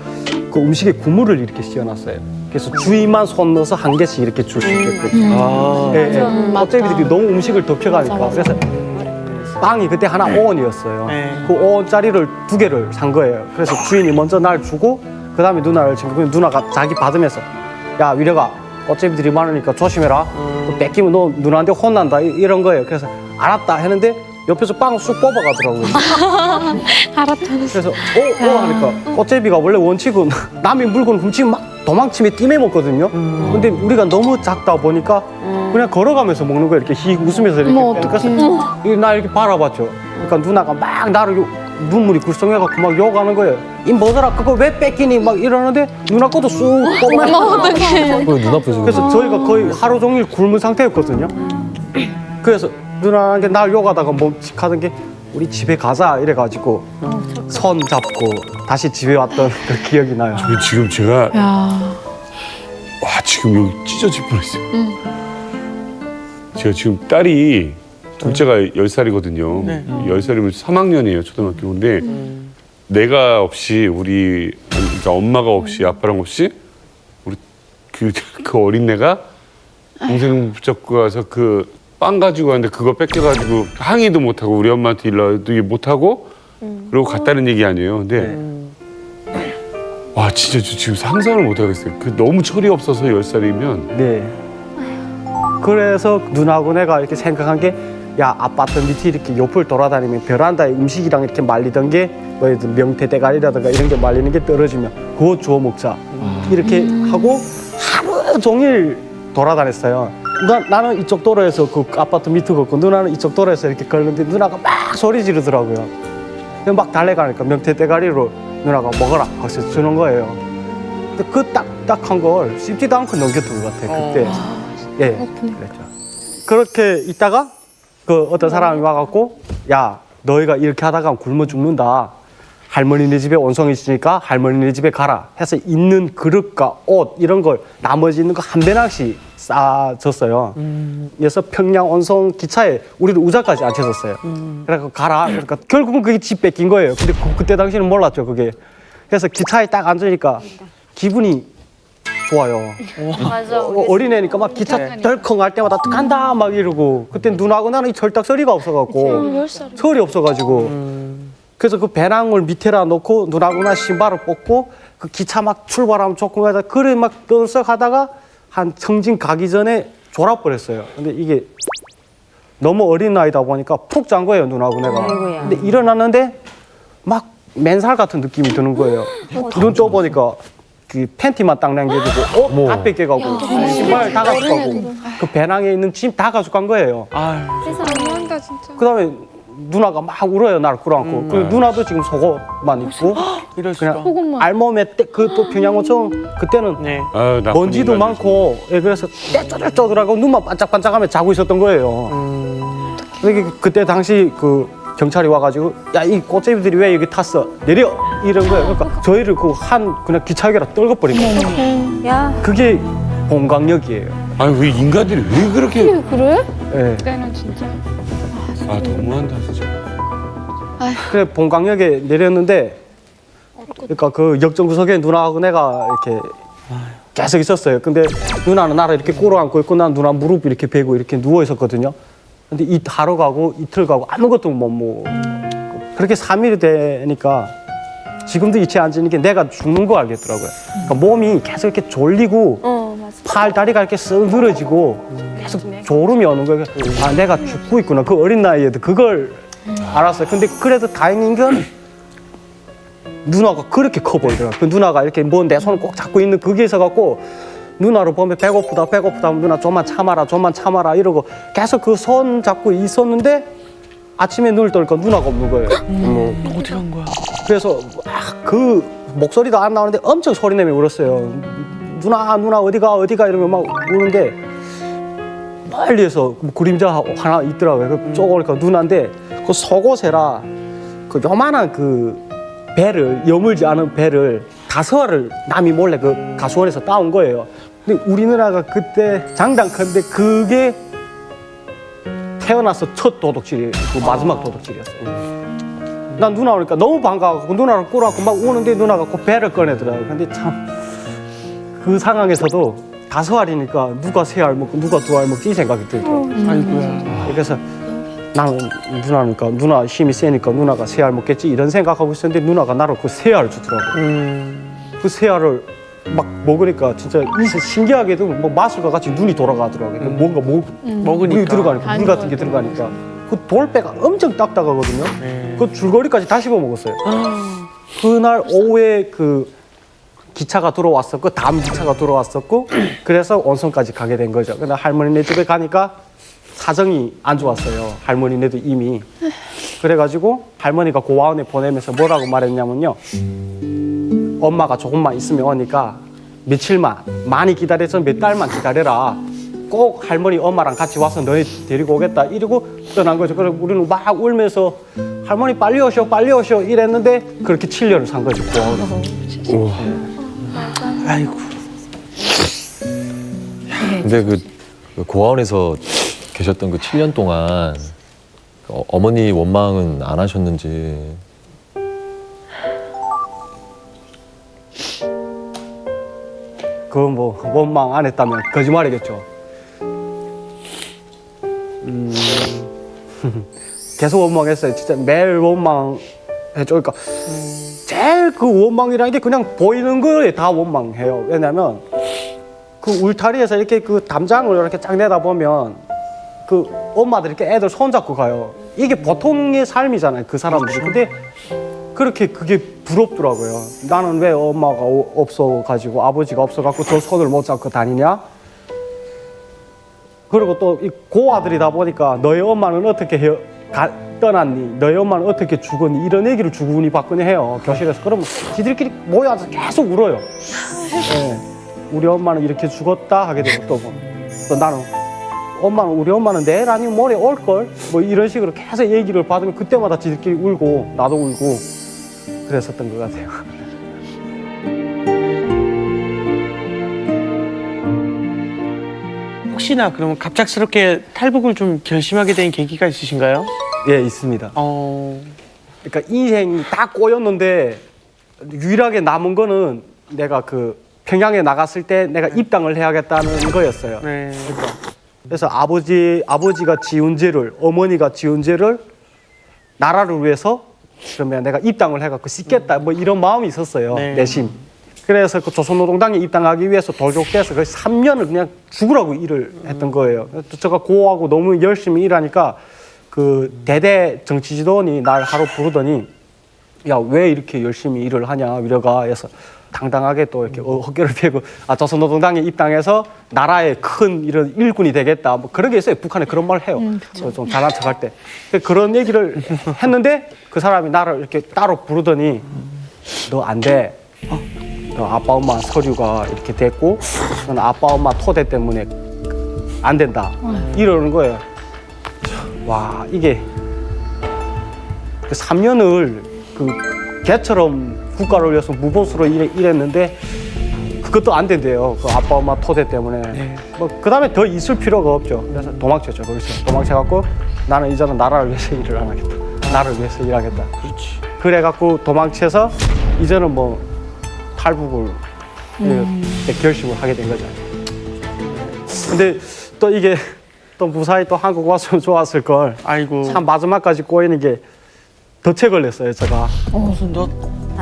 그 음식에 국물을 이렇게 씌워놨어요. 그래서 주인만 손 넣어서 한 개씩 이렇게 줄 수 있게끔. 예, 예. 꽃제비들이 너무 음식을 덮쳐가니까. 그래서 빵이 그때 하나 5원이었어요. 그 5원짜리를 2개를 산 거예요. 그래서 주인이 먼저 날 주고 그 다음에 누나를 지금 누나가 자기 받으면서 야 위려가 꽃제비들이 많으니까 조심해라. 또 뺏기면 너 누나한테 혼난다 이런 거예요. 그래서 알았다 했는데 옆에서 빵을 쑥 뽑아가더라고요. 알았다는. 그래서 하니까 꽃제비가 원래 원칙은 남의 물건 훔치면 막 도망치면 띠내 먹거든요. 근데 우리가 너무 작다 보니까 그냥 걸어가면서 먹는 거예요. 이렇게 히 웃으면서 이렇게. 그래서 나 이렇게 바라봤죠. 그러니까 누나가 막 나를 눈물이 굴성해갖고 막 욕하는 거예요. 이 뭐더라 그거 왜 뺏기니 막 이러는데 누나 것도 쑥 뽑아. 눈 아프지. 그래서 저희가 거의 하루 종일 굶은 상태였거든요. 그래서 누나한테 날 욕하다가 멈칫하던 게 우리 집에 가자 이래가지고 손 잡고 다시 집에 왔던 그 기억이 나요. 지금 제가 와 지금 여기 찢어질 뻔했어요. 제가 지금 딸이 둘째가 10살이거든요. 10살이면 3학년이에요 초등학교. 근데 내가 없이 우리 그러니까 엄마가 없이 아빠랑 없이 우리 그 어린애가 동생 붙잡고 가서 그 빵 가지고 왔는데 그거 뺏겨가지고 항의도 못하고 우리 엄마한테 일러도 못하고 그러고 갔다는 얘기 아니에요. 근데 와 진짜 저 지금 상상을 못하겠어요. 그 너무 철이 없어서 10살이면. 네. 그래서 누나하고 내가 이렇게 생각한 게 야 아파트 밑에 이렇게 옆을 돌아다니면 베란다에 음식이랑 이렇게 말리던 게 뭐 명태 대가리라든가 이런 게 말리는 게 떨어지면 그거 주워 먹자 이렇게 하고 하루 종일 돌아다녔어요. 나는 이쪽 도로에서 그 아파트 밑에 걷고 누나는 이쪽 도로에서 이렇게 걸는데 누나가 막 소리 지르더라고요. 막 달래가니까 명태 대가리로 누나가 먹어라 하면서 주는 거예요. 근데 그 딱딱한 걸 씹지도 않고 넘겼던 것 같아요. 그때. 예, 그랬죠. 그렇게 있다가 그 어떤 사람이 와갖고 야 너희가 이렇게 하다가 굶어 죽는다. 할머니네 집에 온성이 있으니까 할머니네 집에 가라 해서 있는 그릇과 옷 이런 걸 나머지 있는 거 한 배낭씩 싸줬어요. 그래서 평양 온성 기차에 우리를 우자까지 앉혀줬어요. 그래서 가라. 그러니까 결국은 그게 집 뺏긴 거예요. 근데 그때 당시는 몰랐죠 그게. 그래서 기차에 딱 앉으니까 기분이 좋아요. 맞아. 어린애니까 막 기차 덜컹 할 때마다 간다 막 이러고 그때 누나하고 나는 이 절딱서리가 없어갖고 설이 없어가지고 그래서 그 배낭을 밑에다 놓고 누나하고 나 신발을 벗고 그 기차 막 출발하면 조금 가다 그래 막 떠들썩하다가 한 청진 가기 전에 졸아버렸어요. 근데 이게 너무 어린 나이다 보니까 푹 잔 거예요 누나하고 내가. 근데 일어났는데 막 맨살 같은 느낌이 드는 거예요. 눈 떠보니까 그 팬티만 딱 남겨두고 다 뺏겨가고 신발 다 가져가고 그 배낭에 있는 짐 다 가져간 거예요. 너무한다 진짜. 그다음에 누나가 막 울어요 날 끌어안고. 그 누나도 지금 속옷만 입고 그냥 알몸에 그 또 평양호청 그때는 먼지도 많고 그래서 떼쩌들쩌들하고 눈만 반짝반짝하며 자고 있었던 거예요. 근데 그때 당시 그 경찰이 와가지고 야 이 꽃제비들이 왜 여기 탔어 내려 이런 거예요. 그러니까 저희를 그 그냥 기차역에다 떨궈버린 거예요. 야. 그게 본강역이에요. 아니 왜 인간들이 왜 그렇게 그래? 네. 그때는 진짜. 아 너무한다 진짜. 그래 본강역에 내렸는데 그러니까 그 역전구석에 누나하고 내가 이렇게 계속 있었어요. 근데 누나는 나를 이렇게 끌어안고 있고 난 누나 무릎 이렇게 베고 이렇게 누워 있었거든요. 근데 하루 가고 이틀 가고 아무것도 뭐 그렇게 3일이 되니까 지금도 이치에 앉으는 게 내가 죽는 거 알겠더라고요. 그러니까 몸이 계속 이렇게 졸리고 팔 다리가 이렇게 쓱 늘어지고 계속 졸음이 오는 거예요. 아 내가 죽고 있구나. 그 어린 나이에도 그걸 알았어요. 근데 그래도 다행인 건 누나가 그렇게 커 보이더라고요. 그 누나가 이렇게 뭐 내 손을 꼭 잡고 있는 그게 있어갖고 누나를 보면 배고프다 하면 누나 좀만 참아라 이러고 계속 그 손 잡고 있었는데 아침에 눈을 떠니까 누나가 없는 거예요. 어디 간 거야? 그래서 그 목소리도 안 나오는데 엄청 소리내며 울었어요. 누나 어디가 이러면 막 우는데 멀리에서 그림자 하나 있더라고요. 그 쪼그니까 누나인데 그 속옷에라 그 요만한 그 배를 여물지 않은 배를 가서화를 남이 몰래 그 가수원에서 따온 거예요. 근데 우리 누나가 그때 장담컨대 그게 태어나서 첫 도둑질이 그 마지막 도둑질이었어요. 난 누나 오니까 너무 반가워서 누나를 꼬라고 막 우는데 누나가 그 배를 꺼내더라고요. 근데 참 그 상황에서도 5알이니까 누가 3알 먹고 누가 2알 먹지 이 생각이 들더라고요. 아이고야. 그래서 나는 누나니까 누나 힘이 세니까 누나가 3알 먹겠지 이런 생각하고 있었는데 누나가 나를 그 3알 주더라고요. 그 3알을 막 먹으니까 진짜 신기하게도 뭐 마술과 같이 눈이 돌아가더라고요. 뭔가 먹으니까. 물이 들어가니까 물 같은 게 들어가니까 그 돌배가 엄청 딱딱하거든요. 그 줄거리까지 다 씹어 먹었어요. 그날 오후에 그 기차가 들어왔었고 다음 기차가 들어왔었고 그래서 원성까지 가게 된 거죠. 근데 할머니네 집에 가니까 사정이 안 좋았어요. 할머니네도 이미. 그래가지고 할머니가 고아원에 보내면서 뭐라고 말했냐면요. 엄마가 조금만 있으면 오니까 며칠만 많이 기다려서 몇 달만 기다려라. 꼭 할머니 엄마랑 같이 와서 너희 데리고 오겠다 이러고 떠난 거죠. 그래서 우리는 막 울면서 할머니 빨리 오셔 이랬는데 그렇게 7년을 산 거죠. 고아원에. 아이고. 근데 그 고아원에서 계셨던 그 7년 동안 어머니 원망은 안 하셨는지. 그건 뭐 원망 안 했다면 거짓말이겠죠. 계속 원망했어요. 진짜 매일 원망했죠. 그러니까 제일 그 원망이라는 게 그냥 보이는 거에 다 원망해요. 왜냐면 그 울타리에서 이렇게 그 담장을 이렇게 쫙 내다보면 그 엄마들이 이렇게 애들 손잡고 가요. 이게 보통의 삶이잖아요. 그 사람들이. 근데 그렇게 그게 부럽더라고요. 나는 왜 엄마가 없어가지고 아버지가 없어갖고 저 손을 못 잡고 다니냐? 그리고 또 이 고아들이다 보니까 너희 엄마는 어떻게 떠났니? 너희 엄마는 어떻게 죽었니? 이런 얘기를 주구니 받거니 해요. 교실에서. 그러면 지들끼리 모여서 계속 울어요. 네. 우리 엄마는 이렇게 죽었다 하게 되고 또 나는 우리 엄마는 내일 아니면 모레 올걸? 뭐 이런 식으로 계속 얘기를 받으면 그때마다 지들끼리 울고 나도 울고 그랬었던 것 같아요. 혹시나 그러면 갑작스럽게 탈북을 좀 결심하게 된 계기가 있으신가요? 예, 있습니다. 그러니까 인생이 다 꼬였는데 유일하게 남은 거는 내가 그 평양에 나갔을 때 내가 입당을 해야겠다는 거였어요. 네. 그래서 아버지가 지은 죄를 어머니가 지은 죄를 나라를 위해서 그러면 내가 입당을 해갖고 씻겠다 뭐 이런 마음이 있었어요. 네. 내심. 그래서 그 조선노동당에 입당하기 위해서 돌족돼서 그 3년을 그냥 죽으라고 일을 했던 거예요. 제가 고하고 너무 열심히 일하니까 그 대대 정치지도원이 날 하루 부르더니 야, 왜 이렇게 열심히 일을 하냐 위로가 해서 당당하게 또 이렇게 어깨를 펴고 조선노동당에 입당해서 나라의 큰 이런 일꾼이 되겠다 뭐 그런 게 있어요. 북한에 그런 말 해요. 좀 잘난 척할 때 그런 얘기를 했는데 그 사람이 나를 이렇게 따로 부르더니 너 안 돼. 너 아빠 엄마 서류가 이렇게 됐고 넌 아빠 엄마 토대 때문에 안 된다 이러는 거예요. 와, 이게 그 3년을 그 개처럼 국가를 위해서 무보수로 일했는데 그것도 안 된대요. 그 아빠 엄마 토대 때문에. 네. 뭐 그다음에 더 있을 필요가 없죠. 그래서 도망쳤죠. 거기서 도망쳐갖고 나는 이제는 나라를 위해서 일을 안 하겠다. 나를 위해서 일하겠다. 그렇지. 그래갖고 도망쳐서 이제는 뭐 탈북을 결심을 하게 된 거죠. 근데 또 이게 또 무사히 또 한국 왔으면 좋았을 걸. 아이고. 참 마지막까지 꼬이는 게 덫에 걸렸어요, 제가. 무슨 덫?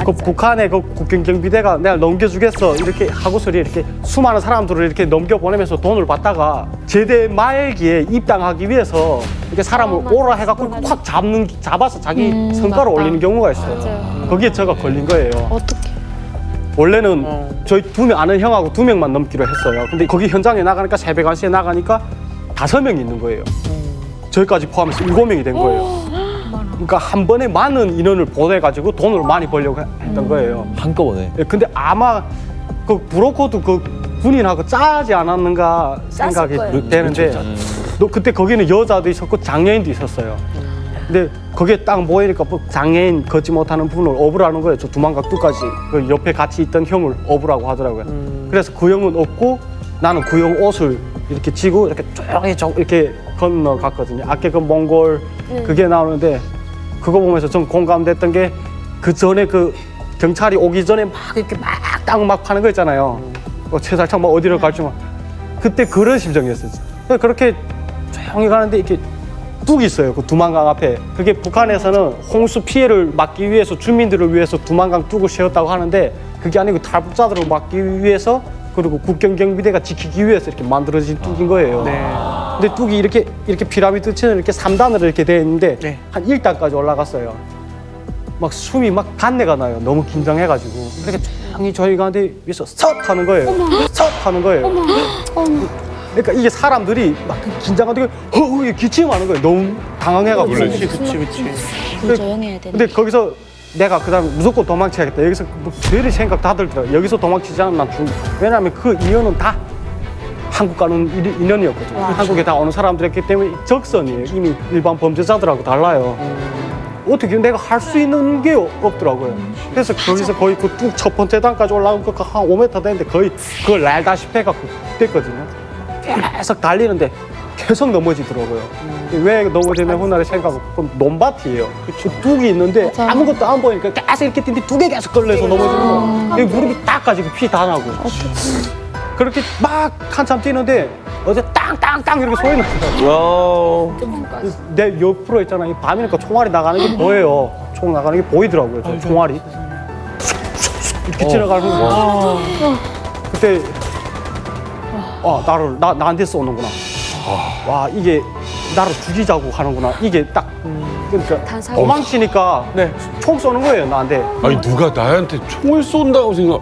그 북한의 그 국경경비대가 내가 넘겨주겠어 이렇게 하고서 이렇게 수많은 사람들을 이렇게 넘겨보내면서 돈을 받다가 제대 말기에 입당하기 위해서 이렇게 사람을 오라 해갖고 확 잡아서 자기 성과를 올리는 경우가 있어요. 맞아요. 거기에 제가 걸린 거예요. 어떻게? 원래는 저희 아는 형하고 2명만 넘기로 했어요. 근데 거기 현장에 나가니까 새벽 1시에 나가니까 5명이 있는 거예요. 저희까지 포함해서 7명이 된 거예요. 그러니까 한 번에 많은 인원을 보내가지고 돈을 많이 벌려고 했던 거예요. 한꺼번에. 근데 아마 그 브로커도 그 군인하고 짜지 않았는가 생각이 되는데 또 그때 거기는 여자도 있었고 장애인도 있었어요. 근데 거기에 딱 모이니까 뭐 장애인 걷지 못하는 분을 업으라는 거예요. 저 두만각두까지 그 옆에 같이 있던 형을 업으라고 하더라고요. 그래서 그 형은 업고 나는 그 형 옷을 이렇게 지고 이렇게 조용히 이렇게 건너갔거든요. 아까 그 몽골 그게 나오는데 그거 보면서 좀 공감됐던 게 그 전에 그 경찰이 오기 전에 막 이렇게 막 땅 막 파는 거 있잖아요. 최살창 막 어디로 갈지 막 그때 그런 심정이었어요. 그렇게 조용히 가는데 이렇게 뚝이 있어요. 그 두만강 앞에. 그게 북한에서는 홍수 피해를 막기 위해서 주민들을 위해서 두만강 뚝을 세웠다고 하는데 그게 아니고 탈북자들을 막기 위해서 그리고 국경경비대가 지키기 위해서 이렇게 만들어진 뚝인 거예요. 근데 뚝이 이렇게 피라미드처럼 이렇게 3단으로 이렇게 되어 있는데 한 1단까지 올라갔어요. 막 숨이 막 간내가 나요. 너무 긴장해가지고. 이렇게 조용히 저희 가는데 위에서 서 하는 거예요. 서 하는 거예요. 그러니까 이게 사람들이 막 긴장하고 기침하는 거예요. 너무 당황해가지고. 그치. 조용해야 되는데. 근데 거기서 내가 그다음에 무조건 도망쳐야겠다. 여기서 뭐 죄를 생각 다 들더라고요. 여기서 도망치지 않으면 난 죽는다. 왜냐하면 그 인연은 다 한국 가는 인연이었거든요. 한국에 다 오는 사람들이었기 때문에 적선이에요. 이미 일반 범죄자들하고 달라요. 어떻게 내가 할 수 있는 게 없더라고요. 그래서 거기서 거의 그 뚝 첫 번째 단까지 올라온 거 한 5m 되는데 거의 그걸 날다시피 해갖고 됐거든요. 계속 달리는데 계속 넘어지더라고요. 왜 넘어지냐 훗날에 생각하고 그럼 논밭이에요. 그 뚝이 있는데 아무것도 안 보이니까 계속 이렇게 뛰는데 뚝에 계속 걸려서 넘어지는 거예요. 무릎이 딱 까지고 피 다 나고. 그렇게 막 한참 뛰는데 어제 땅땅땅 이렇게 소리 나더라고요. 내 옆으로 있잖아. 밤이니까 총알이 나가는 게 보여요. 총 나가는 게 보이더라고요. 저 총알이 이렇게 지나가는 거예요. 그때 나한테 쏘는구나. 와 이게 나를 죽이자고 하는구나. 이게 딱 그러니까 도망치니까 총 쏘는 거예요 나한테. 아니 누가 나한테 총을 쏜다고 생각?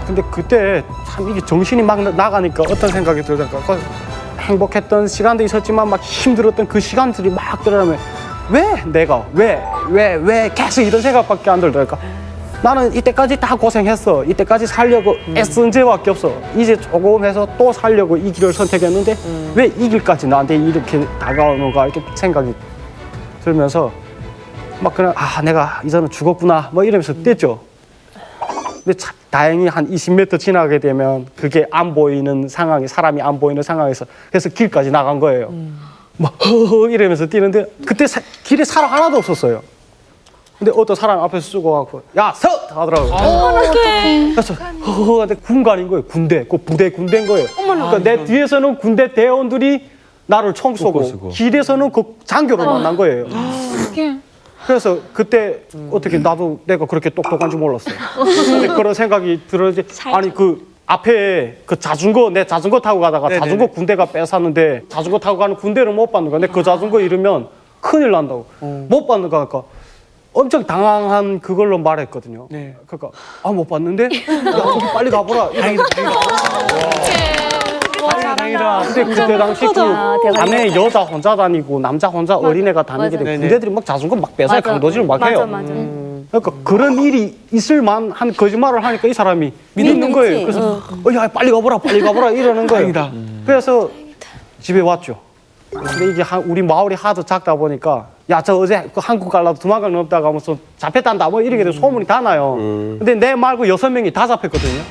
근데 그때 참 이게 정신이 막 나가니까 어떤 생각이 들더니까 행복했던 시간도 있었지만 막 힘들었던 그 시간들이 막 들어가면 왜 내가 왜 계속 이런 생각밖에 안 들더니까 나는 이때까지 다 고생했어. 이때까지 살려고 애쓴 죄밖에 없어. 이제 조금 해서 또 살려고 이 길을 선택했는데 왜 이 길까지 나한테 이렇게 다가오는가 이렇게 생각이 들면서 막 그냥 내가 이제는 죽었구나 뭐 이러면서 뛰었죠. 근데 참 다행히 한 20m 지나게 되면 그게 안 보이는 상황이 사람이 안 보이는 상황에서 그래서 길까지 나간 거예요. 막 허허 이러면서 뛰는데 그때 길에 사람 하나도 없었어요. 근데 어떤 사람 앞에서 쓰고 가고 야 서! 하더라고요. 그래서 허허 근데 군관인 거예요. 군대. 그 부대 군대인 거예요. 그러니까 내 뒤에서는 군대 대원들이 나를 총 쏘고 길에서는 그 장교를 만난 거예요. 그래서 그때 어떻게 나도 내가 그렇게 똑똑한 줄 몰랐어요. 근데 그런 생각이 들었지. 아니 그 앞에 그 내 자전거 타고 가다가 자전거 군대가 뺏었는데 자전거 타고 가는 군대를 못 받는 거야. 근데 그 자전거 잃으면 큰일 난다고. 못 받는 거니까 엄청 당황한 그걸로 말했거든요. 그러니까 못 받는데? 야 저기 빨리 가보라. 다행이다. 근데 그때 당시 그 밤에 여자 혼자 다니고 남자 혼자 어린애가 다니게 되고 군대들이 막 자전거 막 뺏어요. 강도질을 막 해요. 그러니까 그런 일이 있을 만한 거짓말을 하니까 이 사람이 믿는 거예요. 그래서 야 빨리 가보라 이러는 거예요. 그래서 집에 왔죠. 근데 이게 우리 마을이 하도 작다 보니까 야 저 어제 그 한국 가려고 두만강 넘다가 하면서 잡혔단다 뭐 이렇게 돼서 소문이 다 나요. 근데 내 말고 6명이 다 잡혔거든요.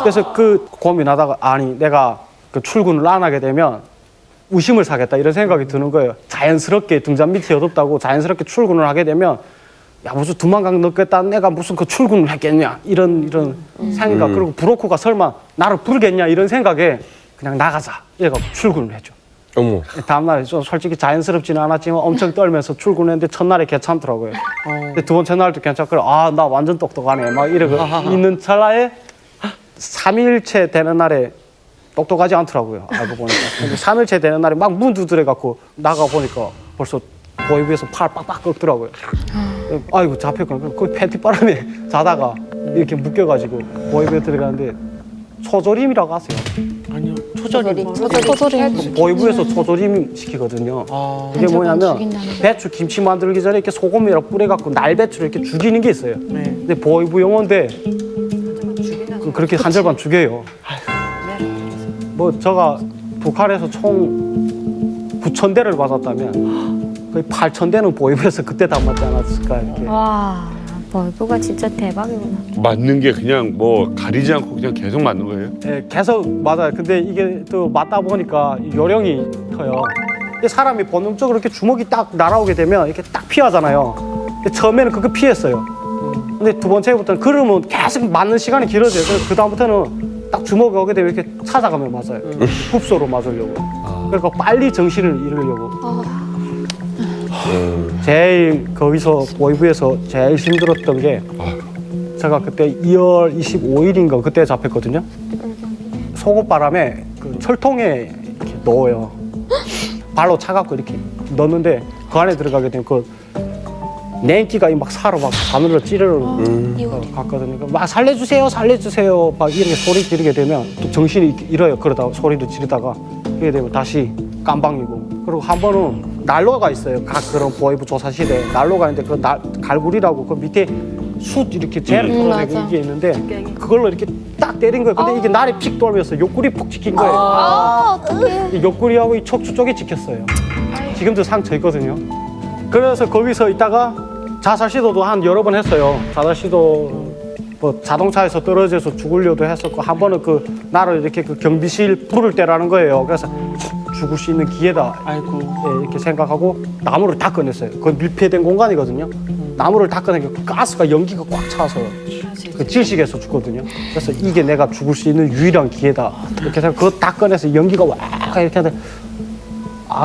그래서 그 고민하다가 아니 내가 그 출근을 안 하게 되면 의심을 사겠다 이런 생각이 드는 거예요. 자연스럽게 등잔 밑이 어둡다고 자연스럽게 출근을 하게 되면 야 무슨 두만강 넣겠다 내가 무슨 그 출근을 했겠냐 이런 생각 그리고 브로커가 설마 나를 부르겠냐 이런 생각에 그냥 나가자 이래갖고 출근을 했죠. 어머. 다음날 좀 솔직히 자연스럽지는 않았지만 엄청 떨면서 출근했는데 첫날에 괜찮더라고요. 근데 두 번째 날도 괜찮고 나 완전 똑똑하네 막 이러고 있는 찰나에 3일째 되는 날에 똑똑하지 않더라고요. 알고 보니까. 근데 3일째 되는 날에 막 문 두드려갖고 나가보니까 벌써 보이부에서 팔 빡빡 꺾더라고요. 아이고 잡혔구나. 거기 팬티 바람에 자다가 이렇게 묶여가지고 보이부에 들어가는데 초조림이라고 아세요? 아니요. 초조림. 보이부에서 초조림 시키거든요. 이게 뭐냐면 배추 김치 만들기 전에 이렇게 소금이랑 뿌려갖고 날배추를 이렇게 죽이는 게 있어요. 근데 보이부 용어인데 그렇게 한 절반 죽여요. 뭐 제가 북한에서 총 9,000대를 받았다면 거의 8,000대는 보이브에서 그때 담았지 않았을까 이렇게. 와, 보이브가 진짜 대박이구나. 맞는 게 그냥 뭐 가리지 않고 그냥 계속 맞는 거예요? 네, 계속 맞아요. 근데 이게 또 맞다 보니까 요령이 터요. 근데 사람이 본능적으로 이렇게 주먹이 딱 날아오게 되면 이렇게 딱 피하잖아요. 근데 처음에는 그거 피했어요. 근데 두 번째부터는 그러면 계속 맞는 시간이 길어져요. 그래서 그 다음부터는 딱 주먹이 오게 되면 이렇게 찾아가면 맞아요. 흡소로 맞으려고. 그러니까 빨리 정신을 잃으려고. 제일 거기서 보이브에서 제일 힘들었던 게 제가 그때 2월 25일인가 그때 잡혔거든요. 속옷바람에 그 철통에 이렇게 넣어요. 발로 차갖고 이렇게 넣는데 그 안에 들어가게 되면 그 냉기가 막 사로 막 바늘로 찌르러 갔거든요. 막 살려주세요, 살려주세요. 막 이렇게 소리 지르게 되면 또 정신이 잃어요. 그러다가 소리도 지르다가 그게 되면 다시 깜방이고. 그리고 한 번은 난로가 있어요. 각 그런 보이브 조사실에 난로가 있는데 그 갈구리라고 그 밑에 숯 이렇게 재를 끌어내고 이게 있는데 그걸로 이렇게 딱 때린 거예요. 근데 이게 날이 픽 돌면서 옆구리 푹 찍힌 거예요. 어떡해. 이 옆구리하고 이 척추 쪽에 찍혔어요. 지금도 상처 있거든요. 그래서 거기서 있다가 자살 시도도 한 여러 번 했어요. 자살 시도 뭐 자동차에서 떨어져서 죽으려도 했었고 한 번은 그 나를 이렇게 그 경비실 불을 때라는 거예요. 그래서 죽을 수 있는 기회다. 아이고. 예, 이렇게 생각하고 나무를 다 꺼냈어요. 그 밀폐된 공간이거든요. 나무를 다 꺼내니까 그 가스가 연기가 꽉 차서 그 질식해서 죽거든요. 그래서 이게 내가 죽을 수 있는 유일한 기회다. 이렇게 해서 그거 다 꺼내서 연기가 와 이렇게 하는데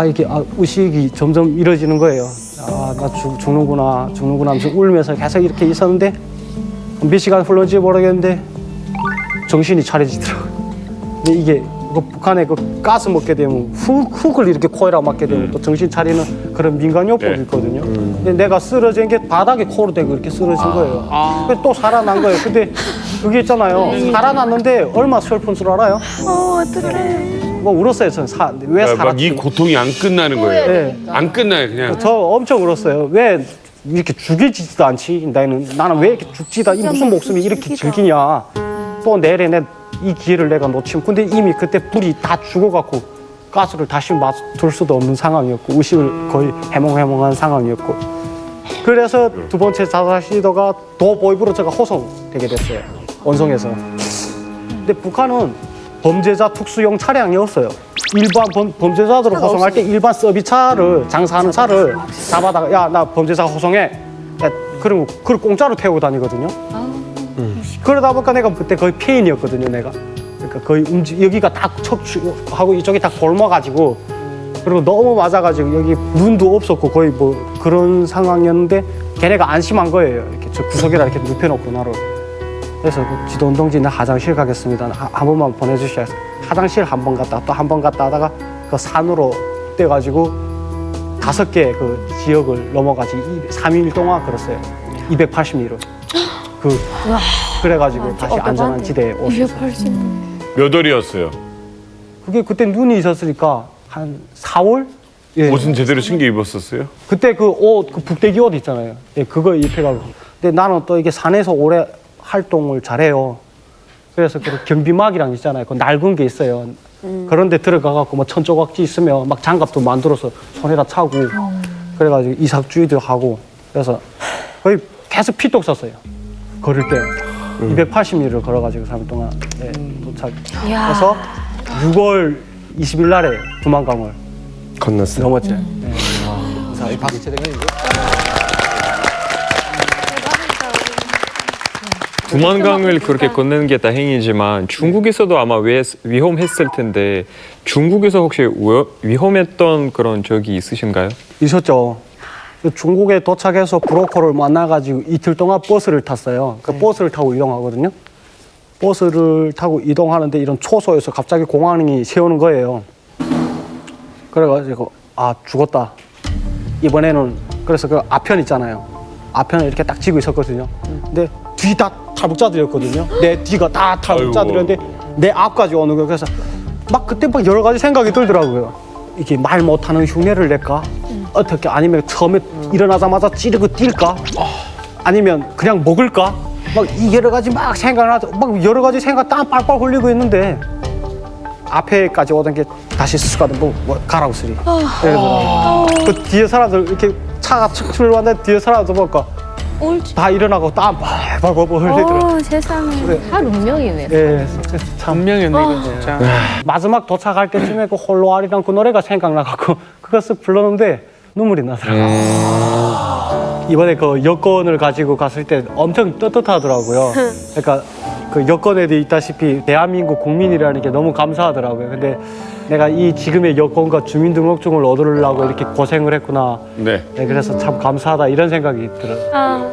이게 의식이 점점 잃어지는 거예요. 나 죽는구나 하면서 울면서 계속 이렇게 있었는데 몇 시간 흘렀는지 모르겠는데 정신이 차려지더라고요. 근데 이게 북한에 그 가스 먹게 되면 훅을 이렇게 코에다 맞게 되면 또 정신 차리는 그런 민간요법이 있거든요. 근데 내가 쓰러진 게 바닥에 코로 대고 이렇게 쓰러진 거예요. 그래서 또 살아난 거예요. 근데 그게 있잖아요. 살아났는데 얼마나 슬픈 줄 알아요? 어떡해. 뭐 울었어요. 저는 왜 살았지? 이 고통이 안 끝나는 거예요. 네. 안 끝나요, 그냥. 저 엄청 울었어요. 왜 이렇게 죽이지도 않지? 나는 왜 이렇게 죽지다? 이 무슨 목숨이 이렇게 즐기냐? 또 내일에 이 기회를 내가 놓치면 근데 이미 그때 불이 다 죽어갖고 가스를 다시 맞을 수도 없는 상황이었고 의식을 거의 해몽해몽한 상황이었고 그래서 두 번째 자살 시도가 더 보이브로 제가 호송되게 됐어요. 원성에서. 근데 북한은 범죄자 특수용 차량이 없어요. 일반 범죄자들을 호송할 때 일반 서비스차를 장사하는 차를 잡아다가 야 나 범죄자 호송해. 그리고 그걸 공짜로 태우고 다니거든요. 그러다 보니까 내가 그때 거의 폐인이었거든요. 내가 그러니까 거의 여기가 다 척추하고 이쪽이 다 곪어가지고 그리고 너무 맞아가지고 여기 눈도 없었고 거의 뭐 그런 상황이었는데 걔네가 안심한 거예요. 이렇게 저 구석에다 이렇게 눕혀놓고 나를. 그래서 그 지도운동지 나 화장실 가겠습니다. 한 번만 보내주셔야 해서 화장실 한 번 갔다 또 한 번 갔다 하다가 그 산으로 떼가지고 5개 그 지역을 넘어가지 3일 동안 걸었어요. 280리로. 그래가지고 다시 안전한 지대에 오셨어요. 몇 월이었어요? 그게 그때 눈이 있었으니까 한 4월? 예. 옷은 제대로 챙겨 입었었어요? 그때 그 옷, 그 북대기 옷 있잖아요. 예, 그거 입혀가지고. 근데 나는 또 이게 산에서 오래 활동을 잘해요. 그래서 그 경비막이랑 있잖아요. 그 낡은 게 있어요. 그런데 들어가갖고 뭐 천조각지 있으면 막 장갑도 만들어서 손에다 차고 그래가지고 이삭주의도 하고 그래서 거의 계속 피떡 썼어요. 걸을 때 280m를 걸어가지고 3일 동안 도착해서 6월 20일 날에 두만강을 건넜어요. 넘었죠. 자, 이 박수 쳐야 되겠는데? 두만강을 그렇게 건너는 게 다행이지만 중국에서도 아마 위험했을 텐데 중국에서 혹시 위험했던 그런 적이 있으신가요? 있었죠. 중국에 도착해서 브로커를 만나가지고 이틀 동안 버스를 탔어요. 그 버스를 타고 이동하거든요. 버스를 타고 이동하는데 이런 초소에서 갑자기 공항이 세우는 거예요. 그래가지고 죽었다. 이번에는 그래서 그 앞편 있잖아요. 앞편을 이렇게 딱 쥐고 있었거든요. 근데 뒤 다 탈북자들이었거든요. 내 뒤가 다 탈북자들이었는데 내 앞까지 오는 거예요. 그래서 막 그때 막 여러 가지 생각이 들더라고요. 이게 말 못하는 흉내를 낼까? 어떻게 아니면 처음에 일어나자마자 찌르고 뛸까? 아니면 그냥 먹을까? 막 여러 가지 막 생각을 하죠. 막 여러 가지 생각 땀 빨빨 흘리고 있는데 앞에까지 오던 게 다시 쑥가는 뭐 가라고 쓰리. 그 뒤에 사람들 이렇게 차가 척 출발하는데 뒤에 사람들 보니까 다 일어나고 땀 빡빡 흘리더라고요. 세상에. 다 운명이네. 예, 참 운명이었네, 진짜. 마지막 도착할 때쯤에 그 홀로아리랑 그 노래가 생각나갖고 그것을 불렀는데 눈물이 나더라고요. 이번에 그 여권을 가지고 갔을 때 엄청 떳떳하더라고요. 그러니까 그 여권에도 있다시피 대한민국 국민이라는 게 너무 감사하더라고요. 근데 내가 이 지금의 여권과 주민등록증을 얻으려고 이렇게 고생을 했구나. 네. 네, 그래서 참 감사하다 이런 생각이 들어요.